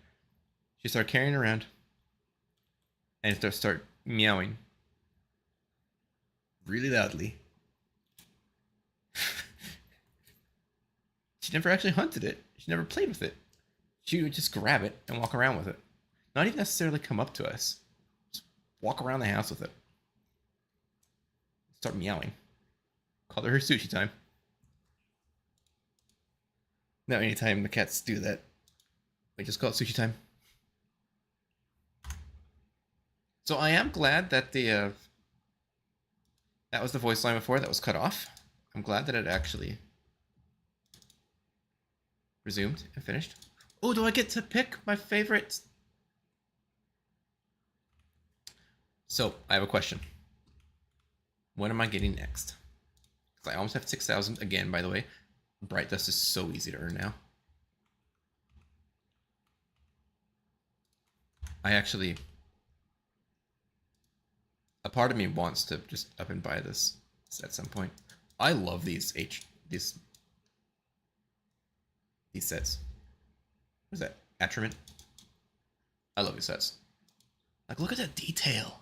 Speaker 1: She started carrying it around and start meowing really loudly. She never actually hunted it. She never played with it. She would just grab it and walk around with it. Not even necessarily come up to us. Just walk around the house with it. Start meowing. Called her sushi time. Now anytime the cats do that, we just call it sushi time. So I am glad that the that was the voice line before that was cut off. I'm glad that it actually resumed and finished. Oh, do I get to pick my favorite? So I have a question. What am I getting next? Because I almost have 6,000 again. By the way, Bright Dust is so easy to earn now. I actually, a part of me wants to just up and buy this at some point. I love these sets. What is that? Atrament? I love these sets. Like, look at that detail.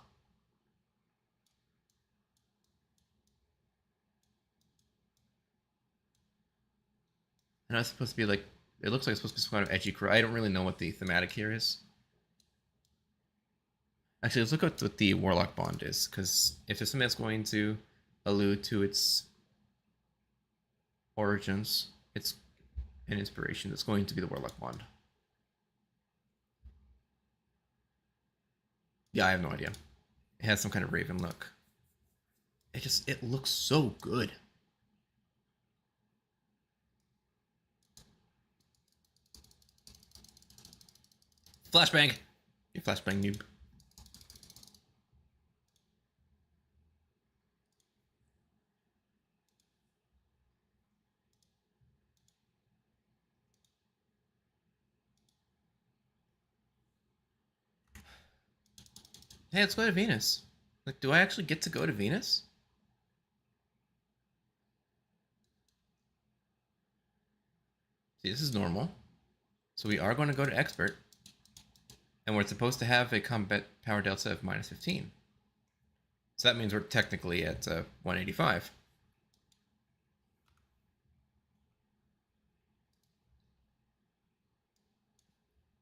Speaker 1: And it's supposed to be like, it looks like it's supposed to be some kind of edgy crew. I don't really know what the thematic here is. Actually, let's look at what the Warlock Bond is, because if there's something that's going to allude to its origins, it's an inspiration, it's going to be the Warlock Bond. Yeah, I have no idea. It has some kind of raven look. It looks so good. Flashbang! You flashbang noob. Hey, let's go to Venus. Like, do I actually get to go to Venus? See, this is normal. So we are going to go to expert. And we're supposed to have a combat power delta of minus 15. So that means we're technically at 185.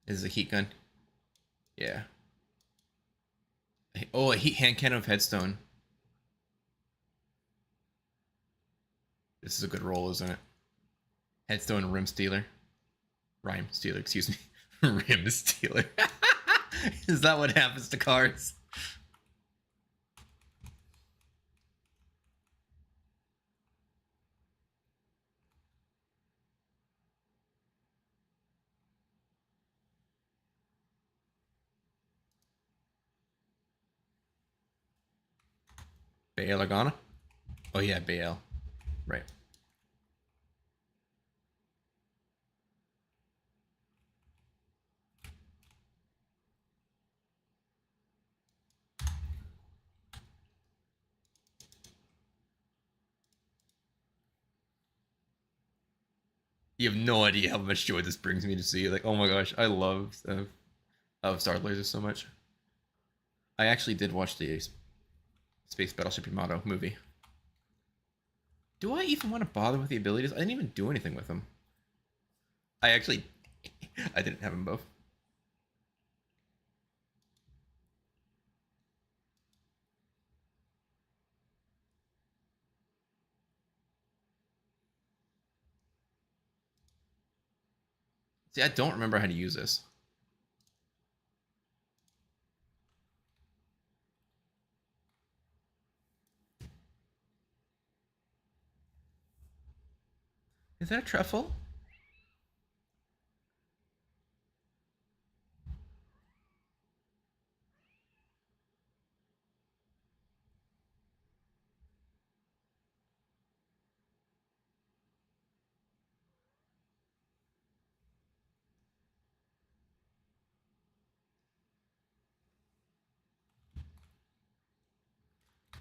Speaker 1: This is a heat gun. Yeah. Oh, a heat hand cannon of Headstone. This is a good roll, isn't it? Headstone Rim Stealer. Rhyme Stealer, excuse me. Rim Stealer. Is that what happens to cards? Baal Organa? Oh yeah, Baal. Right. You have no idea how much joy this brings me to see. Like, oh my gosh, I love Star Lasers so much. I actually did watch the Space Battleship Yamato movie. Do I even want to bother with the abilities? I didn't even do anything with them. I actually, I didn't have them both. See, I don't remember how to use this. Is that a truffle?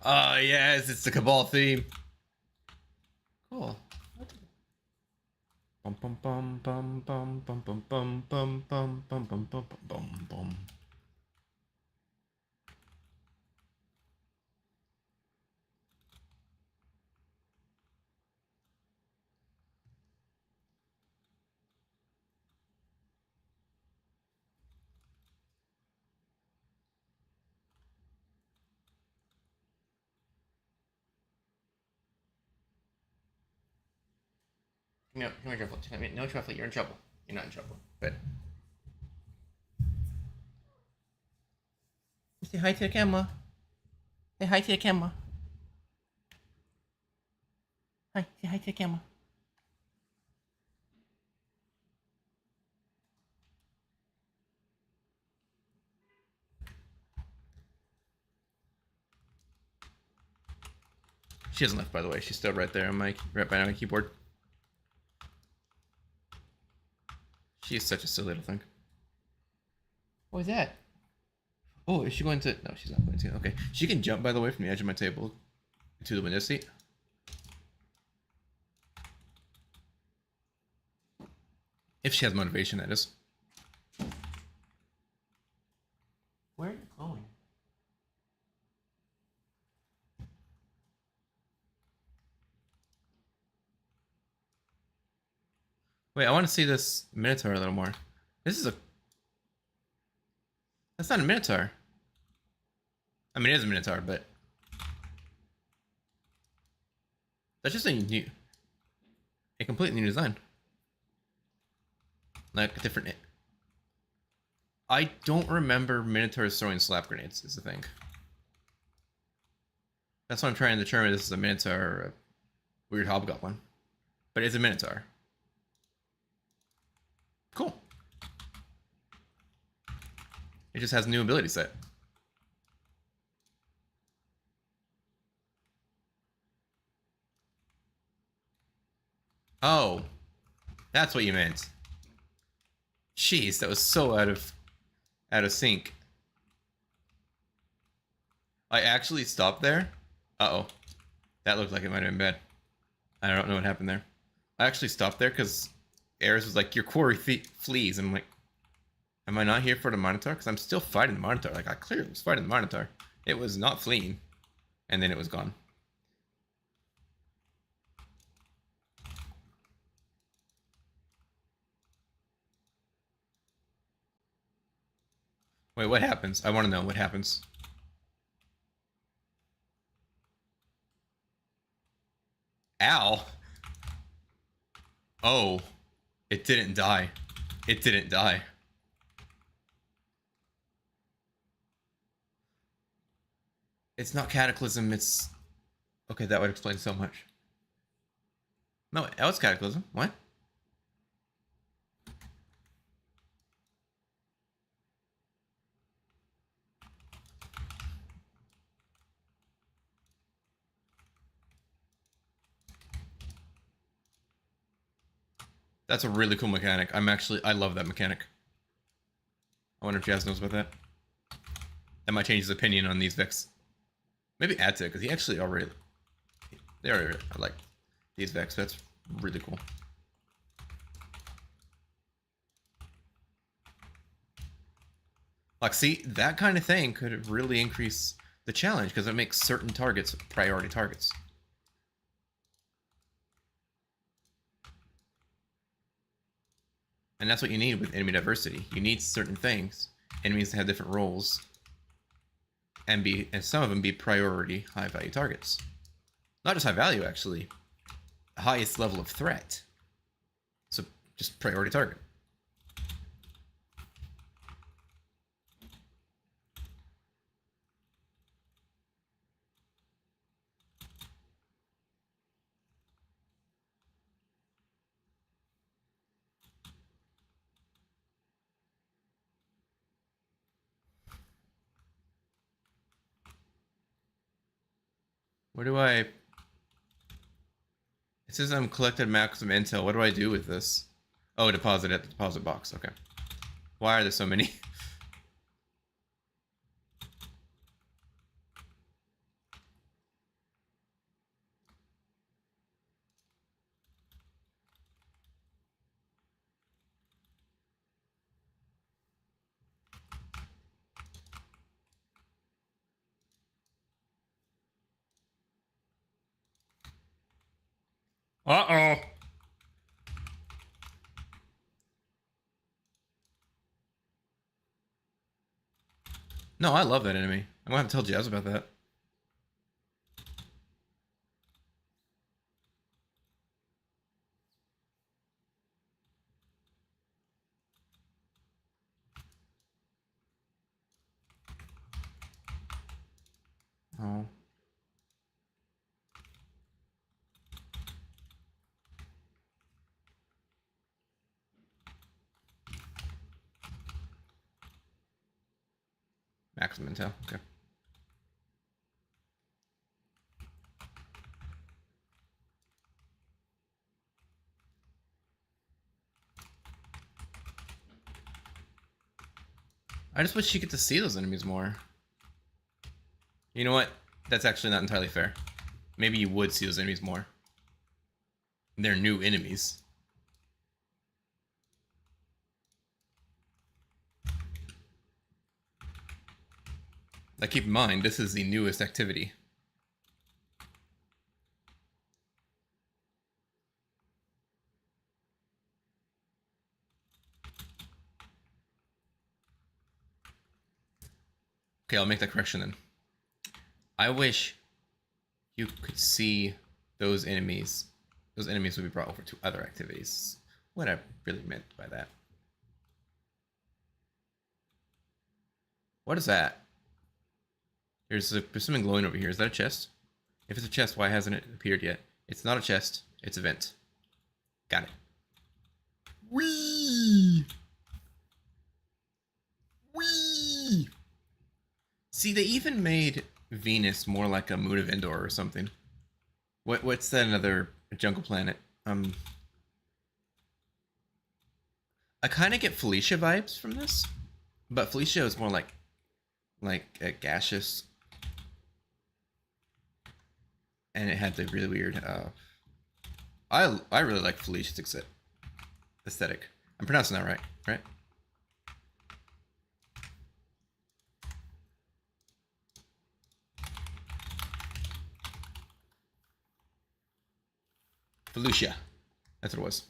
Speaker 1: Oh yes, it's the Cabal theme. Cool. Bum bum bum bum bum bum bum bum bum bum bum bum bum bum bum. No, no trouble. No trouble. You're in trouble. You're not in trouble. But say hi to the camera. Say hi to the camera. Hi. Say hi to the camera. She hasn't left, by the way. She's still right there on my right behind my keyboard. She is such a silly little thing. What was that? Oh, is she going to? No, she's not going to. Okay, she can jump, by the way, from the edge of my table to the window seat. If she has motivation, that is. Where are you going? Wait, I want to see this Minotaur a little more. This is a. That's not a Minotaur. I mean, it is a Minotaur, but that's just a completely new design. Like a different. I don't remember Minotaurs throwing slap grenades. Is the thing. That's why I'm trying to determine if this is a Minotaur or a weird Hobgoblin. But it's a Minotaur. Cool. It just has a new ability set. Oh, that's what you meant. Jeez, that was so out of sync. I actually stopped there. Uh-oh. That looked like it might have been bad. I don't know what happened there. I actually stopped there because Ares was like, your quarry flees. And I'm like, am I not here for the Minotaur? Because I'm still fighting the Minotaur. Like, I clearly was fighting the Minotaur. It was not fleeing. And then it was gone. Wait, what happens? I want to know what happens. Ow. Oh. It didn't die. It didn't die. It's not Cataclysm, it's... Okay, that would explain so much. No, that was Cataclysm. What? That's a really cool mechanic. I love that mechanic. I wonder if Jazz knows about that. That might change his opinion on these Vex. Maybe add to it, because he actually already... They already like these Vex. That's really cool. Like, see, that kind of thing could really increase the challenge, because it makes certain targets priority targets. And that's what you need with enemy diversity. You need certain things, enemies that have different roles, and some of them be priority high value targets. Not just high value, actually. Highest level of threat. So just priority target. Where do I... It says I'm collected maximum intel. What do I do with this? Oh, deposit at the deposit box. Okay. Why are there so many? Uh-oh. No, I love that enemy. I'm gonna have to tell Jazz about that. Oh. Maximum intel. Okay. I just wish you get to see those enemies more. You know what? That's actually not entirely fair. Maybe you would see those enemies more. They're new enemies. Like, keep in mind, this is the newest activity. Okay, I'll make that correction then. I wish you could see those enemies. Those enemies would be brought over to other activities. What I really meant by that. What is that? There's something glowing over here. Is that a chest? If it's a chest, why hasn't it appeared yet? It's not a chest. It's a vent. Got it. Whee! Whee! See, they even made Venus more like a moon of Endor or something. What's that another jungle planet? I kind of get Felicia vibes from this, but Felicia is more like a gaseous, and it had the really weird. I really like Felicia's aesthetic. I'm pronouncing that right, right? Felicia. That's what it was.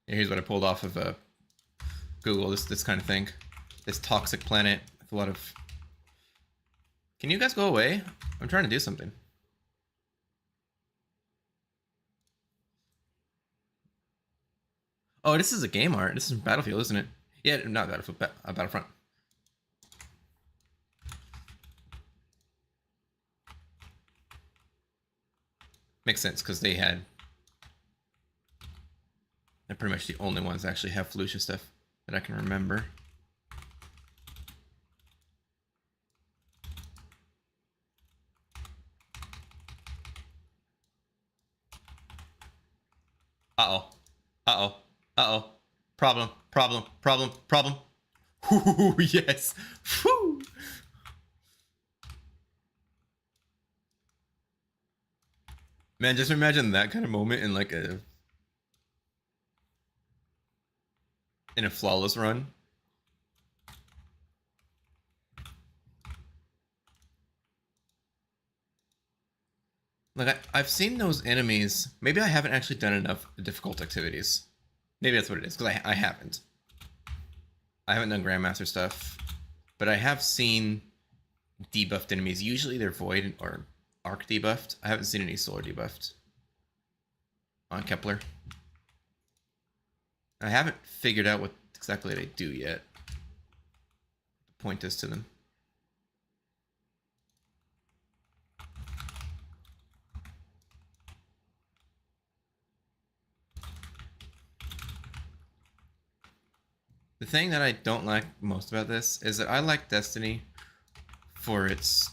Speaker 1: Yeah, here's what I pulled off of Google this kind of thing. This toxic planet with a lot of. Can you guys go away? I'm trying to do something. Oh, this is a game art. This is Battlefield, isn't it? Yeah, not Battlefield, Battlefront. Makes sense because they're pretty much the only ones that actually have Fallujah stuff that I can remember. Uh-oh. Uh-oh. Uh-oh. Problem. Problem. Problem. Problem. Ooh, yes. Whew. Man, just imagine that kind of moment in like a flawless run. Like I've seen those enemies. Maybe I haven't actually done enough difficult activities. Maybe that's what it is because I haven't. I haven't done Grandmaster stuff, but I have seen debuffed enemies. Usually they're void or arc debuffed. I haven't seen any solar debuffed on Kepler. I haven't figured out what exactly they do yet. The point is to them. The thing that I don't like most about this is that I like Destiny for its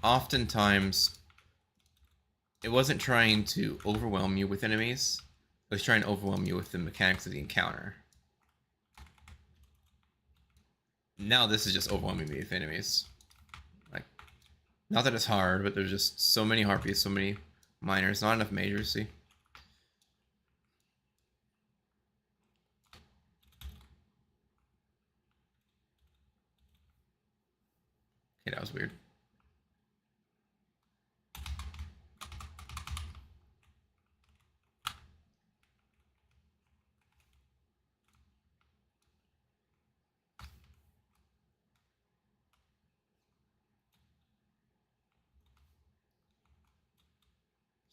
Speaker 1: oftentimes it wasn't trying to overwhelm you with enemies. It was trying to overwhelm you with the mechanics of the encounter. Now this is just overwhelming me with enemies. Like, not that it's hard, but there's just so many harpies, so many minors, not enough majors, see? Okay, that was weird.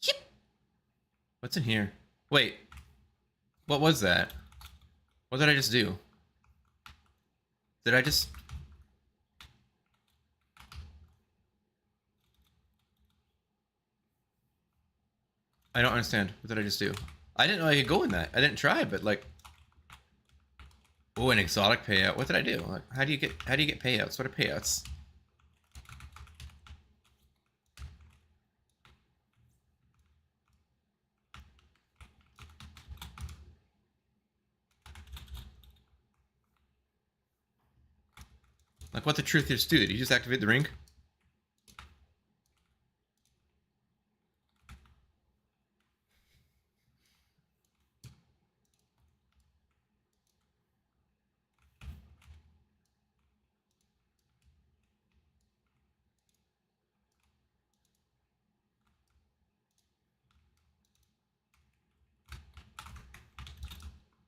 Speaker 1: Yep. What's in here? Wait, what was that? What did I just do? Did I just... I don't understand. What did I just do? I didn't know I could go in that. I didn't try, but like... Oh, an exotic payout. What did I do? Like, how do you get payouts? What are payouts? Like, what the truth is, do? Did you just activate the ring?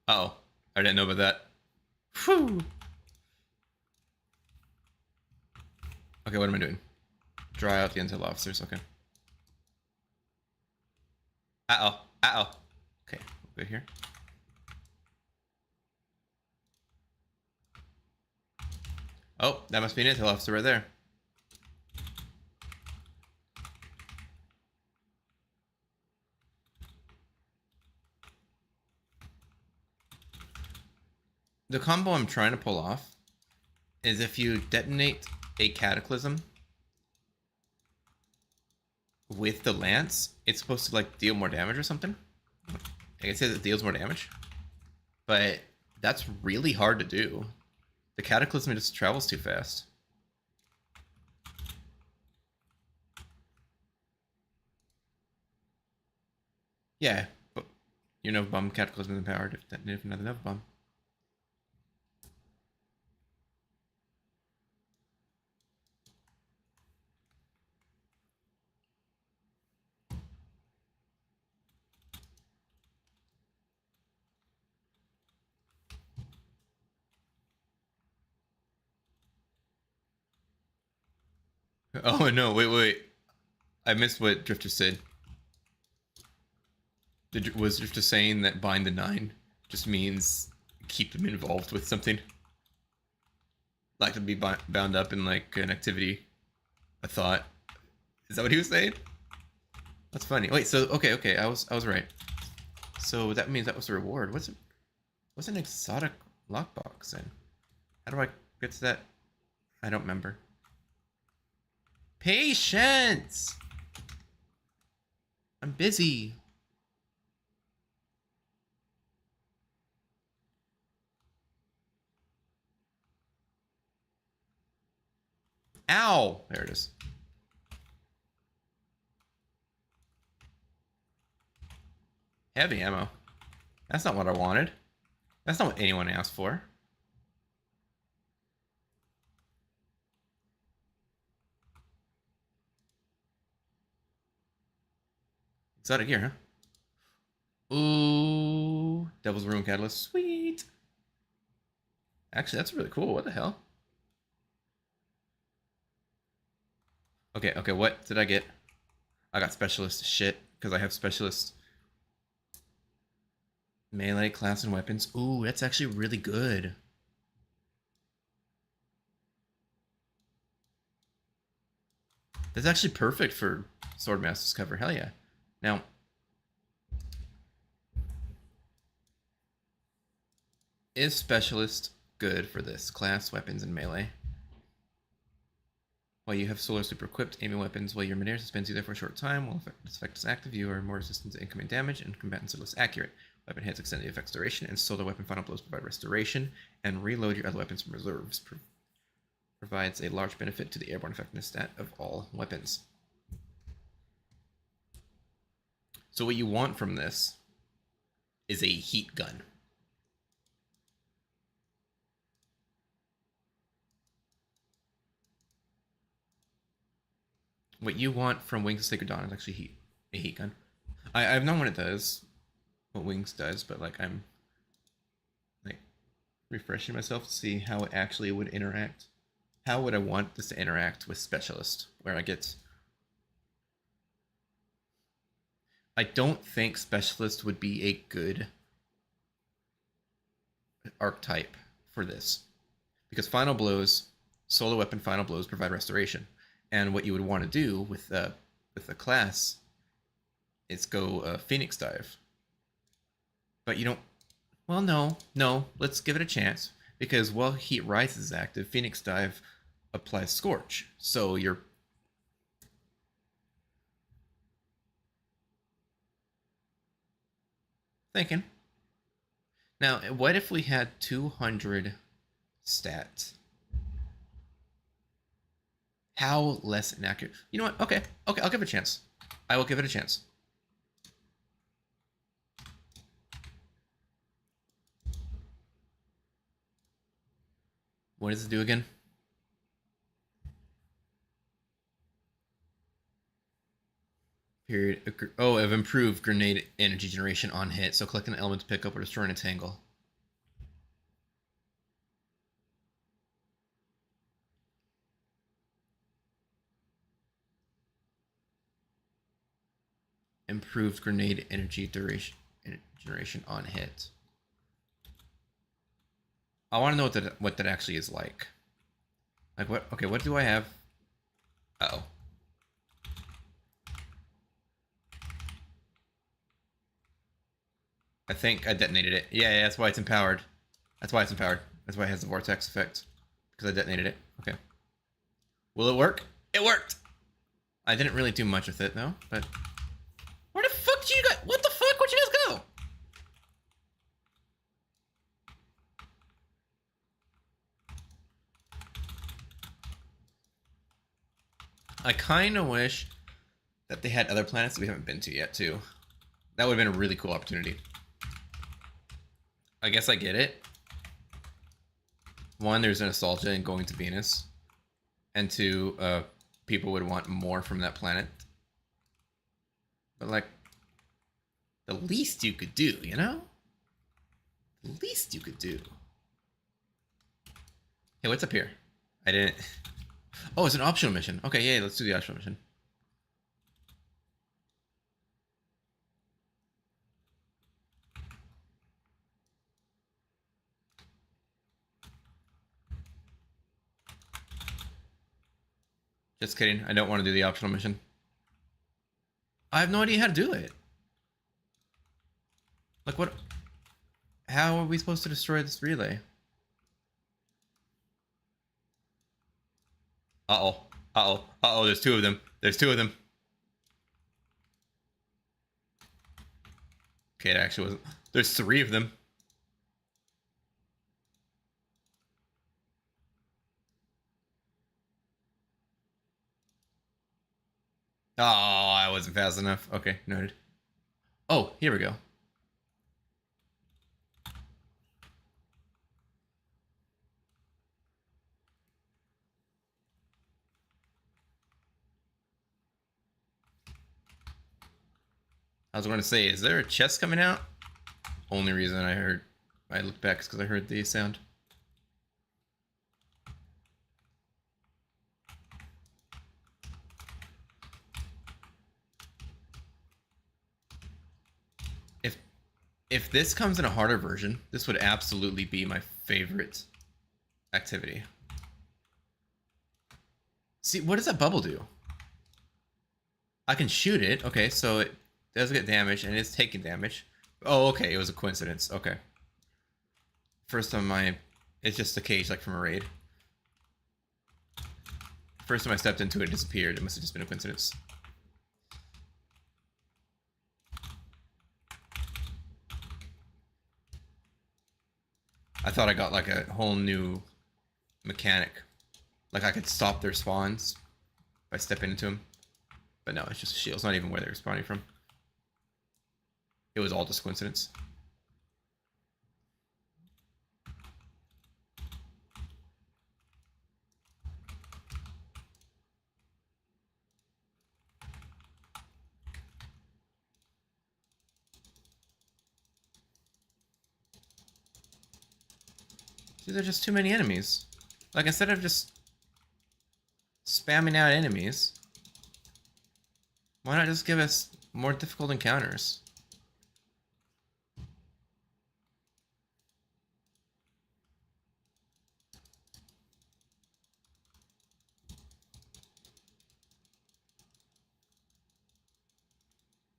Speaker 1: Uh oh, I didn't know about that. Whew. Okay, what am I doing? Dry out the intel officers, okay. Uh-oh, uh-oh. Okay, we'll go here. Oh, that must be an intel officer right there. The combo I'm trying to pull off is if you detonate a Cataclysm with the Lance, it's supposed to like deal more damage or something. I guess it deals more damage, but that's really hard to do. The Cataclysm just travels too fast. Yeah, but your Nova Bomb Cataclysm is empowered if detonate another Nova Bomb. Oh no, wait. I missed what Drifter said. Was Drifter saying that bind the nine just means keep them involved with something? Like to be bound up in like an activity, a thought. Is that what he was saying? That's funny. Wait, so okay, I was right. So that means that was the reward. What's an exotic lockbox then? How do I get to that? I don't remember. Patience! I'm busy. Ow! There it is. Heavy ammo. That's not what I wanted. That's not what anyone asked for. Exotic gear, huh? Ooh. Devil's Rune Catalyst. Sweet. Actually, that's really cool. What the hell? Okay, what did I get? I got specialist shit, because I have specialist melee class and weapons. Ooh, that's actually really good. That's actually perfect for Swordmaster's cover. Hell yeah. Now, is specialist good for this class, weapons, and melee? While you have solar super equipped aiming weapons, while your midair suspends you there for a short time, while this effect is active, you are more resistant to incoming damage, and combatants are less accurate. Weapon hits extend the effect's duration, and solar weapon final blows provide restoration, and reload your other weapons from reserves. Provides a large benefit to the airborne effectiveness stat of all weapons. So what you want from this is a heat gun. What you want from Wings of Sacred Dawn is actually a heat gun. I've known what it does, what Wings does, but like I'm like refreshing myself to see how it actually would interact. How would I want this to interact with Specialist, where I get... I don't think Specialist would be a good archetype for this, because Final Blows, solo weapon Final Blows provide restoration, and what you would want to do with the class is go Phoenix Dive. But you don't... Well, no. Let's give it a chance, because while Heat Rise is active, Phoenix Dive applies Scorch. So you're... thinking. Now, what if we had 200 stats? How less inaccurate? You know what? Okay, I'll give it a chance. I will give it a chance. What does it do again? Period. Oh, I've improved grenade energy generation on hit. So collect an element to pick up or destroy an entangle. Improved grenade energy duration generation on hit. I want to know what that actually is like. Like what? Okay, what do I have? Uh-oh. I think I detonated it. Yeah, that's why it's empowered. That's why it's empowered. That's why it has the vortex effect. Because I detonated it. Okay. Will it work? It worked! I didn't really do much with it, though, but... Where the fuck did you guys... What the fuck? Where'd you guys go? I kind of wish that they had other planets that we haven't been to yet, too. That would have been a really cool opportunity. I guess I get it. One, there's a nostalgia in going to Venus. And two, people would want more from that planet. But, like, the least you could do, you know? The least you could do. Hey, what's up here? I didn't... Oh, it's an optional mission. Okay, yeah, let's do the optional mission. Just kidding. I don't want to do the optional mission. I have no idea how to do it. Like, what? How are we supposed to destroy this relay? Uh-oh. Uh-oh. Uh-oh, there's two of them. There's two of them. Okay, it actually wasn't. There's three of them. Oh, I wasn't fast enough. Okay, noted. Oh, here we go. I was going to say, is there a chest coming out? Only reason I looked back is because I heard the sound. If if this comes in a harder version, this would absolutely be my favorite activity. See, what does that bubble do? I can shoot it. Okay, so it does get damage and it's taking damage. Oh, okay, it was a coincidence. Okay. First time it's just a cage like from a raid. First time I stepped into it, it disappeared. It must have just been a coincidence. I thought I got like a whole new mechanic. Like I could stop their spawns by stepping into them. But no, it's just a shield. It's not even where they're spawning from. It was all just coincidence. These are just too many enemies. Like instead of just spamming out enemies, why not just give us more difficult encounters?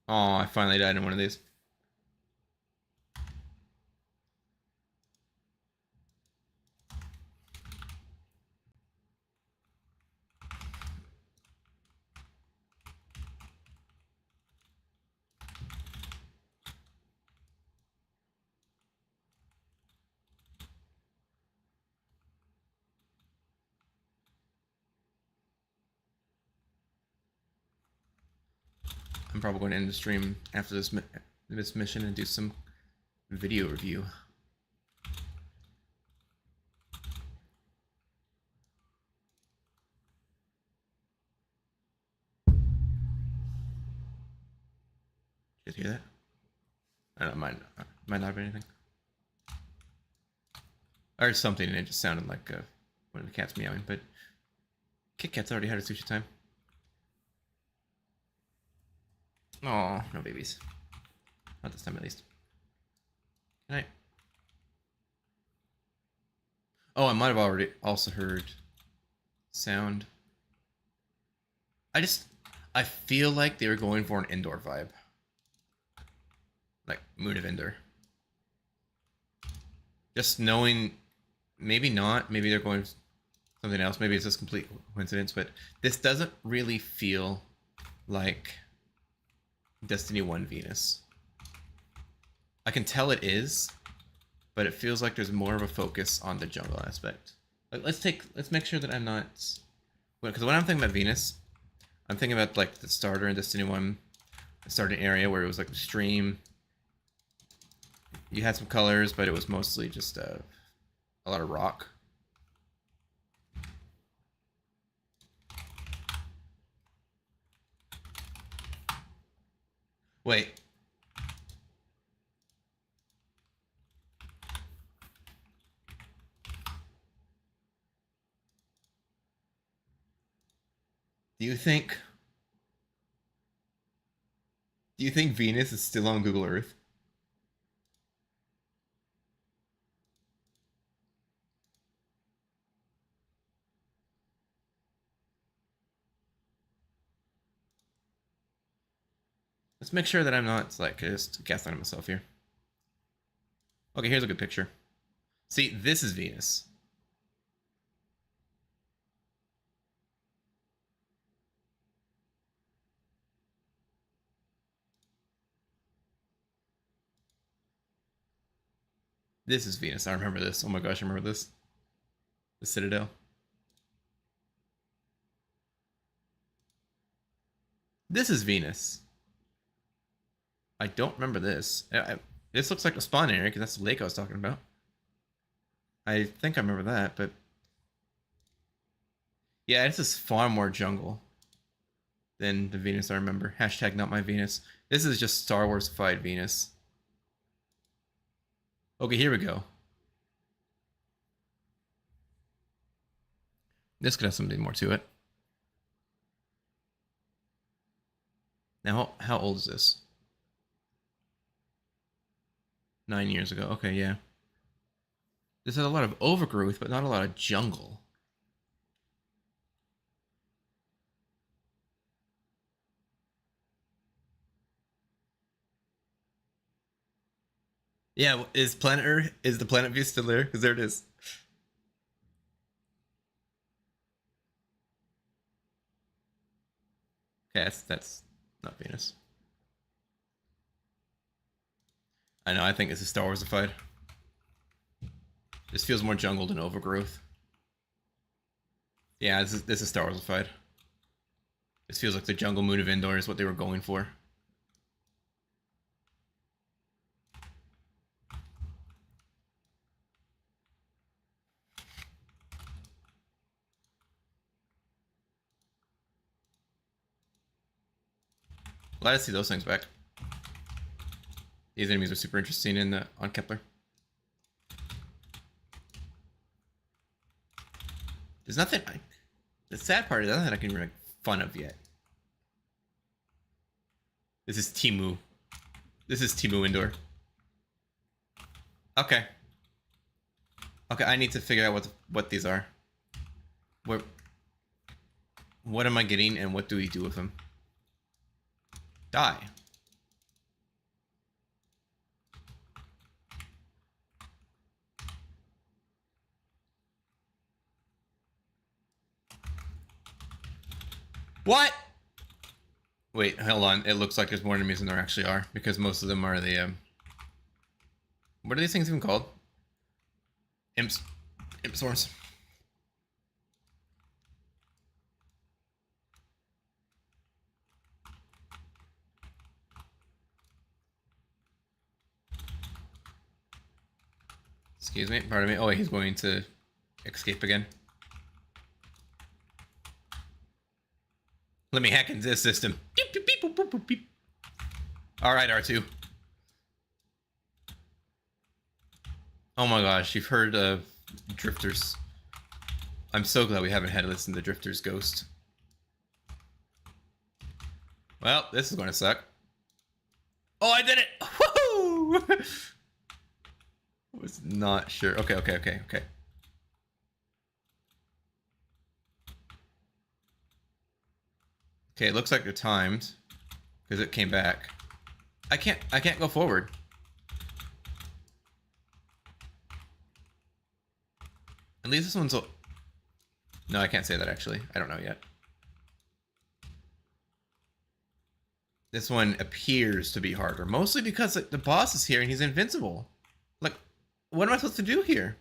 Speaker 1: Oh, I finally died in one of these. I'm probably going to end the stream after this mission and do some video review. Did you hear that? I don't know, might not have been anything. I heard something and it just sounded like one of the cats meowing, but Kit Kat's already had a sushi time. Oh, no babies. Not this time at least. Good night. Oh, I might have already also heard sound. I feel like they were going for an indoor vibe. Like Moon of Endor. Just knowing, maybe not, maybe they're going something else, maybe it's just complete coincidence, but this doesn't really feel like Destiny 1 Venus. I can tell it is, but it feels like there's more of a focus on the jungle aspect. Like let's make sure that I'm not, because when I'm thinking about Venus, I'm thinking about like the starter in Destiny 1, the starting area where it was like stream. You had some colors, but it was mostly just a lot of rock. Wait. Do you think Venus is still on Google Earth? Let's make sure that I'm not like just gaslighting myself here. Okay, here's a good picture. See, this is Venus. This is Venus. I remember this. Oh my gosh, I remember this. The Citadel. This is Venus. I don't remember this. This looks like a spawn area because that's the lake I was talking about. I think I remember that, but yeah, this is far more jungle than the Venus I remember. Hashtag not my Venus. This is just Star Wars-fied Venus. Okay, here we go. This could have something more to it. Now, how old is this? 9 years ago. Okay, yeah. This has a lot of overgrowth, but not a lot of jungle. Yeah, is planet Earth, is the planet view still there? Because there it is. Okay, that's not Venus. I know, I think this is Star Warsified. This feels more jungled and overgrowth. Yeah, this is Star Warsified. This feels like the jungle moon of Endor is what they were going for. Glad to see those things back. These enemies are super interesting on Kepler. There's nothing. The sad part is nothing I can make fun of yet. This is Timu. This is Timu Endor. Okay. Okay, I need to figure out what these are. What am I getting, and what do we do with them? Die. What? Wait, hold on. It looks like there's more enemies than there actually are, because most of them are the what are these things even called? Imps. Imp swords. Excuse me, pardon me. Oh, wait, he's going to escape again. Let me hack into this system. Alright, R2. Oh my gosh, you've heard of Drifters. I'm so glad we haven't had to listen to Drifters Ghost. Well, this is going to suck. Oh, I did it! Woohoo! Was not sure. Okay. Okay, it looks like they're timed because it came back. I can't go forward. At least this one's no, I can't say that actually. I don't know yet. This one appears to be harder, mostly because the boss is here and he's invincible. Like, what am I supposed to do here?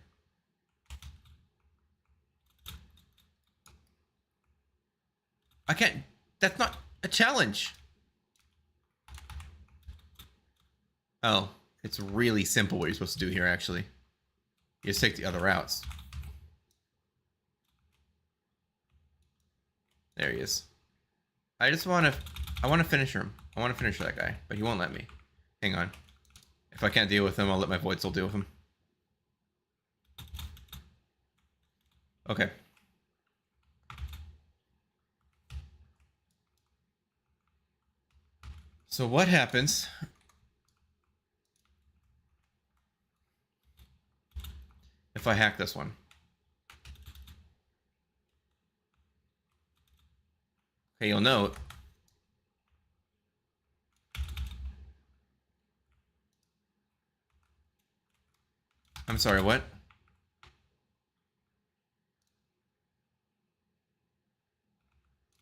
Speaker 1: I can't. That's not a challenge. Oh, it's really simple what you're supposed to do here, actually. You just take the other routes. There he is. I want to finish him. I want to finish that guy, but he won't let me. Hang on. If I can't deal with him, I'll let my Void Soul deal with him. Okay. So what happens if I hack this one? Okay, you'll note. I'm sorry, what?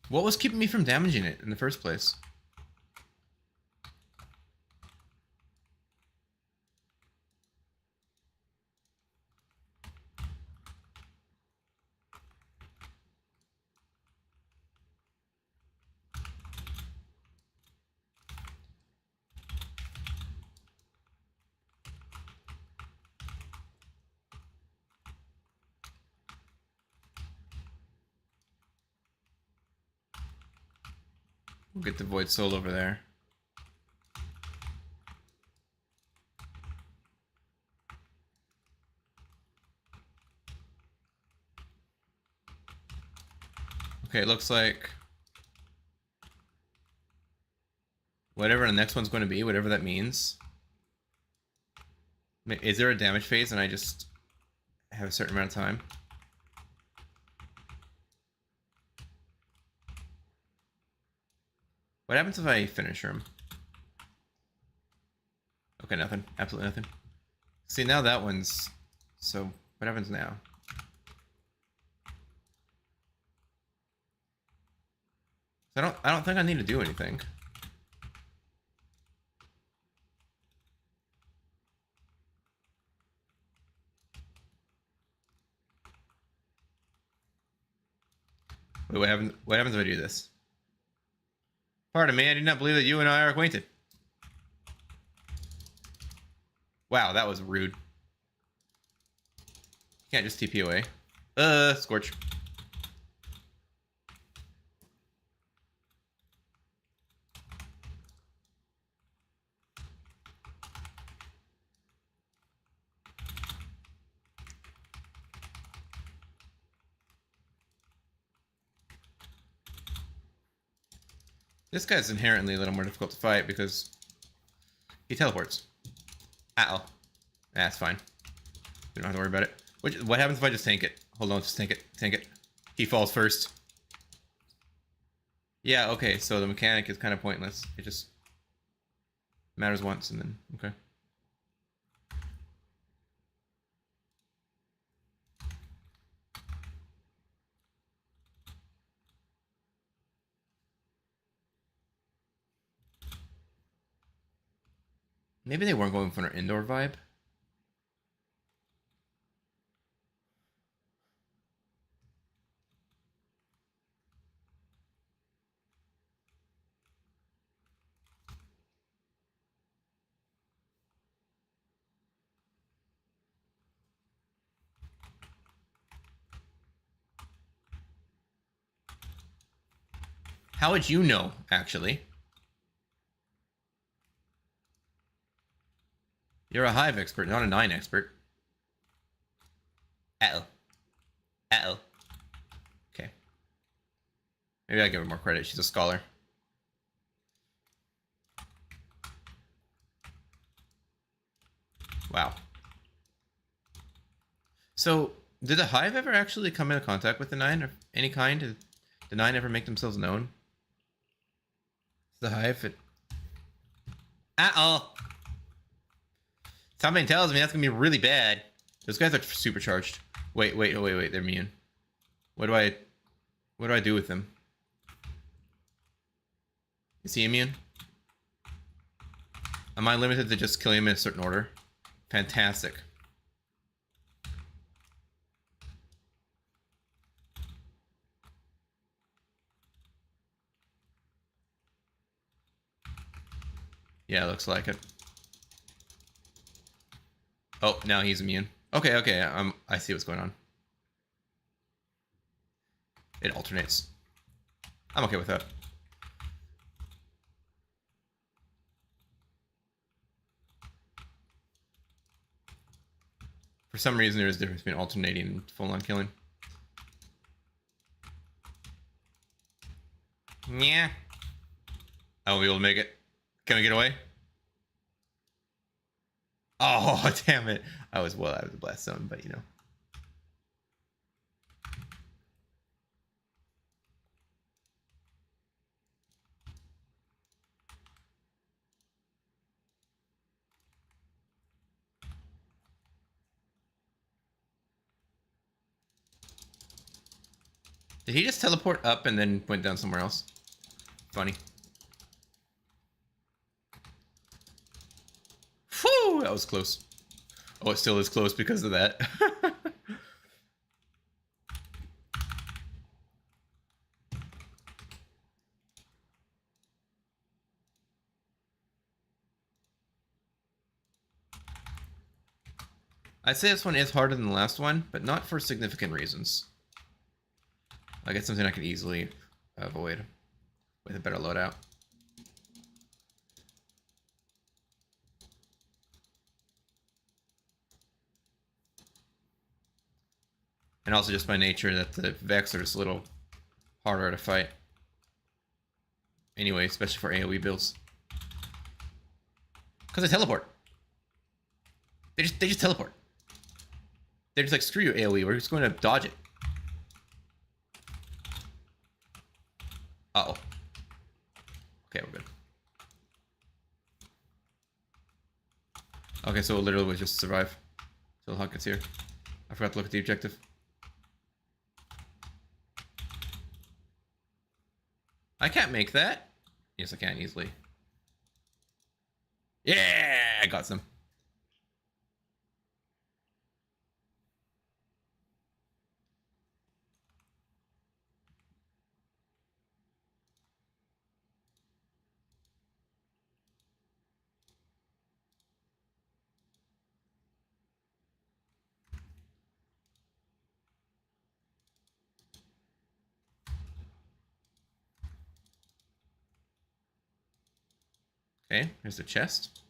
Speaker 1: What was keeping me from damaging it in the first place? We'll get the Void Soul over there. Okay, it looks like whatever the next one's going to be, whatever that means. Is there a damage phase and I just have a certain amount of time? What happens if I finish him? Okay, nothing. Absolutely nothing. See, now that one's... So, what happens now? I don't think I need to do anything. Wait, what happens if I do this? Pardon me, I do not believe that you and I are acquainted. Wow, that was rude. You can't just TP away. Scorch. This guy's inherently a little more difficult to fight because he teleports. Uh-oh. That's fine. We don't have to worry about it. What happens if I just tank it? Hold on, just tank it. Tank it. He falls first. Yeah, okay, so the mechanic is kind of pointless. It just matters once and then... Okay. Maybe they weren't going for an indoor vibe. How would you know, actually? You're a Hive expert, not a 9 expert. Uh-oh. Uh-oh. Okay. Maybe I give her more credit. She's a scholar. Wow. So, did the Hive ever actually come into contact with the 9 of any kind? Did the 9 ever make themselves known? The Hive... Uh-oh. Something tells me that's gonna be really bad. Those guys are supercharged. Wait, they're immune. What do I do with them? Is he immune? Am I limited to just killing him in a certain order? Fantastic. Yeah, looks like it. Oh, now he's immune. Okay, I see what's going on. It alternates. I'm okay with that. For some reason, there's a difference between alternating and full-on killing. Yeah. I won't be able to make it. Can we get away? Oh, damn it. I was well out of the blast zone, but you know. Did he just teleport up and then went down somewhere else? Funny. Whew, that was close. Oh, it still is close because of that. I'd say this one is harder than the last one, but not for significant reasons. Like, it's something I can easily avoid with a better loadout. And also just by nature that the Vex are just a little harder to fight. Anyway, especially for AoE builds. Because they teleport. They just teleport. They're just like, screw you, AoE, we're just going to dodge it. Uh-oh. Okay, we're good. Okay, so it literally was just survive till Huck gets here. I forgot to look at the objective. I can't make that. Yes, I can easily. Yeah, I got some. Okay, here's the chest.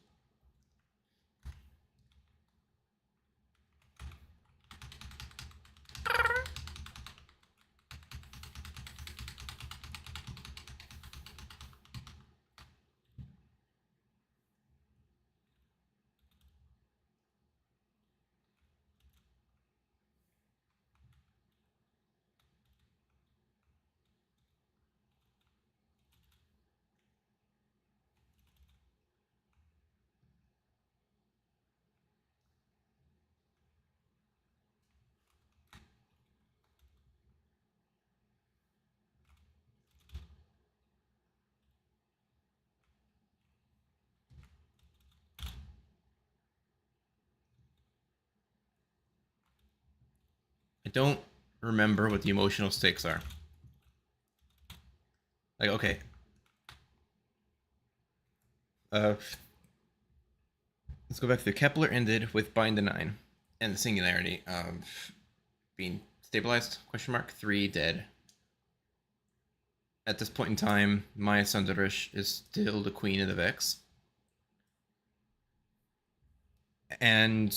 Speaker 1: I don't remember what the emotional stakes are. Like, okay. Let's go back to Kepler ended with Bind the Nine and the Singularity being stabilized, question mark, 3 dead. At this point in time, Maya Sundarish is still the queen of the Vex. And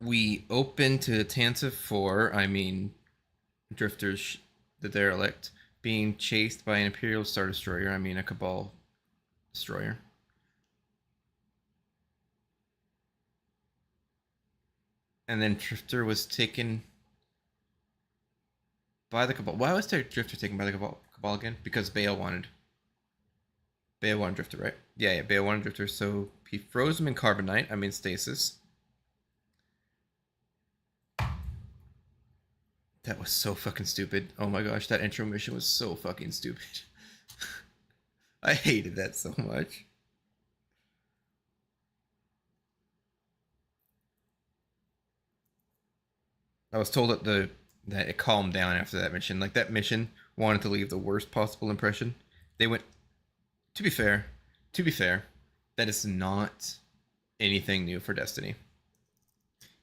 Speaker 1: we open to Tantive 4, I mean, Drifters, the Derelict, being chased by an Imperial Star Destroyer, I mean, a Cabal Destroyer. And then Drifter was taken by the Cabal. Why was Drifter taken by the Cabal again? Because Bale wanted Drifter, right? Yeah, Bale wanted Drifter, so he froze him in Carbonite, I mean Stasis. That was so fucking stupid. Oh my gosh, that intro mission was so fucking stupid. I hated that so much. I was told that it calmed down after that mission. Like, that mission wanted to leave the worst possible impression. They went, to be fair, that is not anything new for Destiny.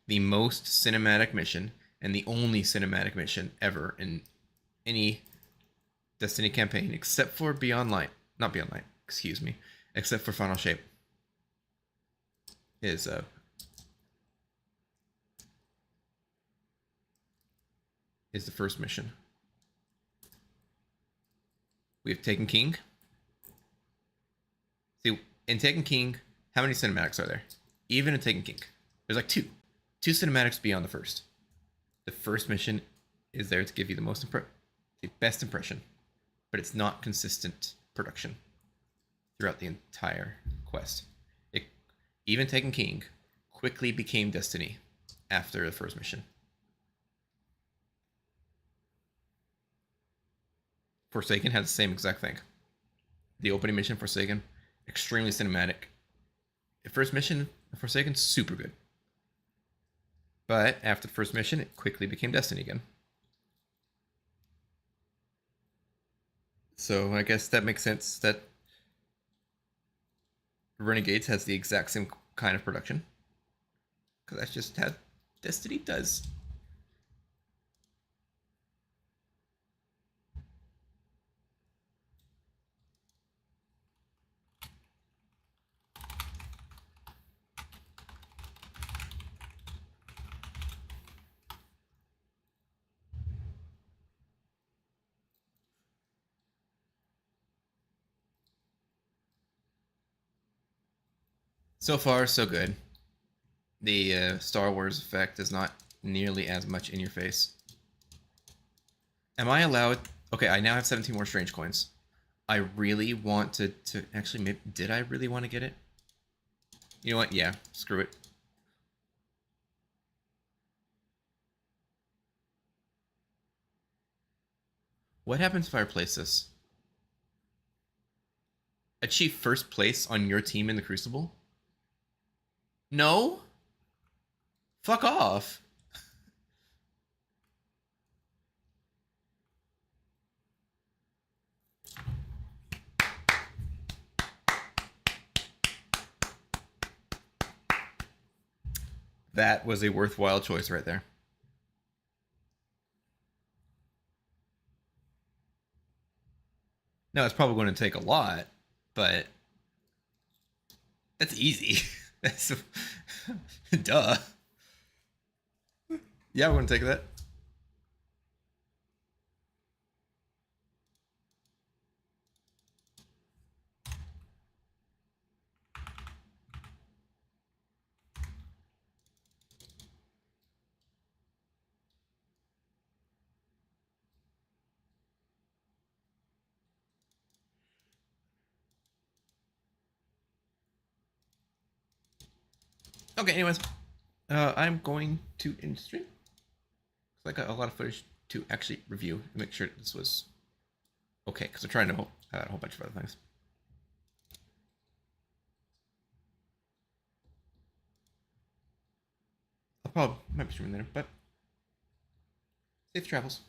Speaker 1: The most cinematic mission and the only cinematic mission ever in any Destiny campaign, except for Beyond Light, not Beyond Light, excuse me, except for Final Shape, is the first mission. We have taken King. See, in Taken King, how many cinematics are there? Even in Taken King, there's like two. Two cinematics beyond the first. The first mission is there to give you the best impression, but it's not consistent production throughout the entire quest. It, even Taken King quickly became Destiny after the first mission. Forsaken had the same exact thing. The opening mission, Forsaken, extremely cinematic. The first mission, Forsaken, super good. But after the first mission, it quickly became Destiny again. So I guess that makes sense that Renegades has the exact same kind of production. Because that's just how Destiny does. So far, so good. The Star Wars effect is not nearly as much in your face. Am I allowed? Okay, I now have 17 more strange coins. I really want to actually. Maybe, did I really want to get it? You know what? Yeah, screw it. What happens if I replace this? Achieve first place on your team in the Crucible? No? Fuck off. That was a worthwhile choice right there. No, it's probably going to take a lot, but that's easy. That's duh. Yeah, we're going to take that. Okay, anyways, I'm going to end stream. I got a lot of footage to actually review and make sure this was okay, because I'm trying to a whole bunch of other things. I'll probably might be streaming later, but safe travels.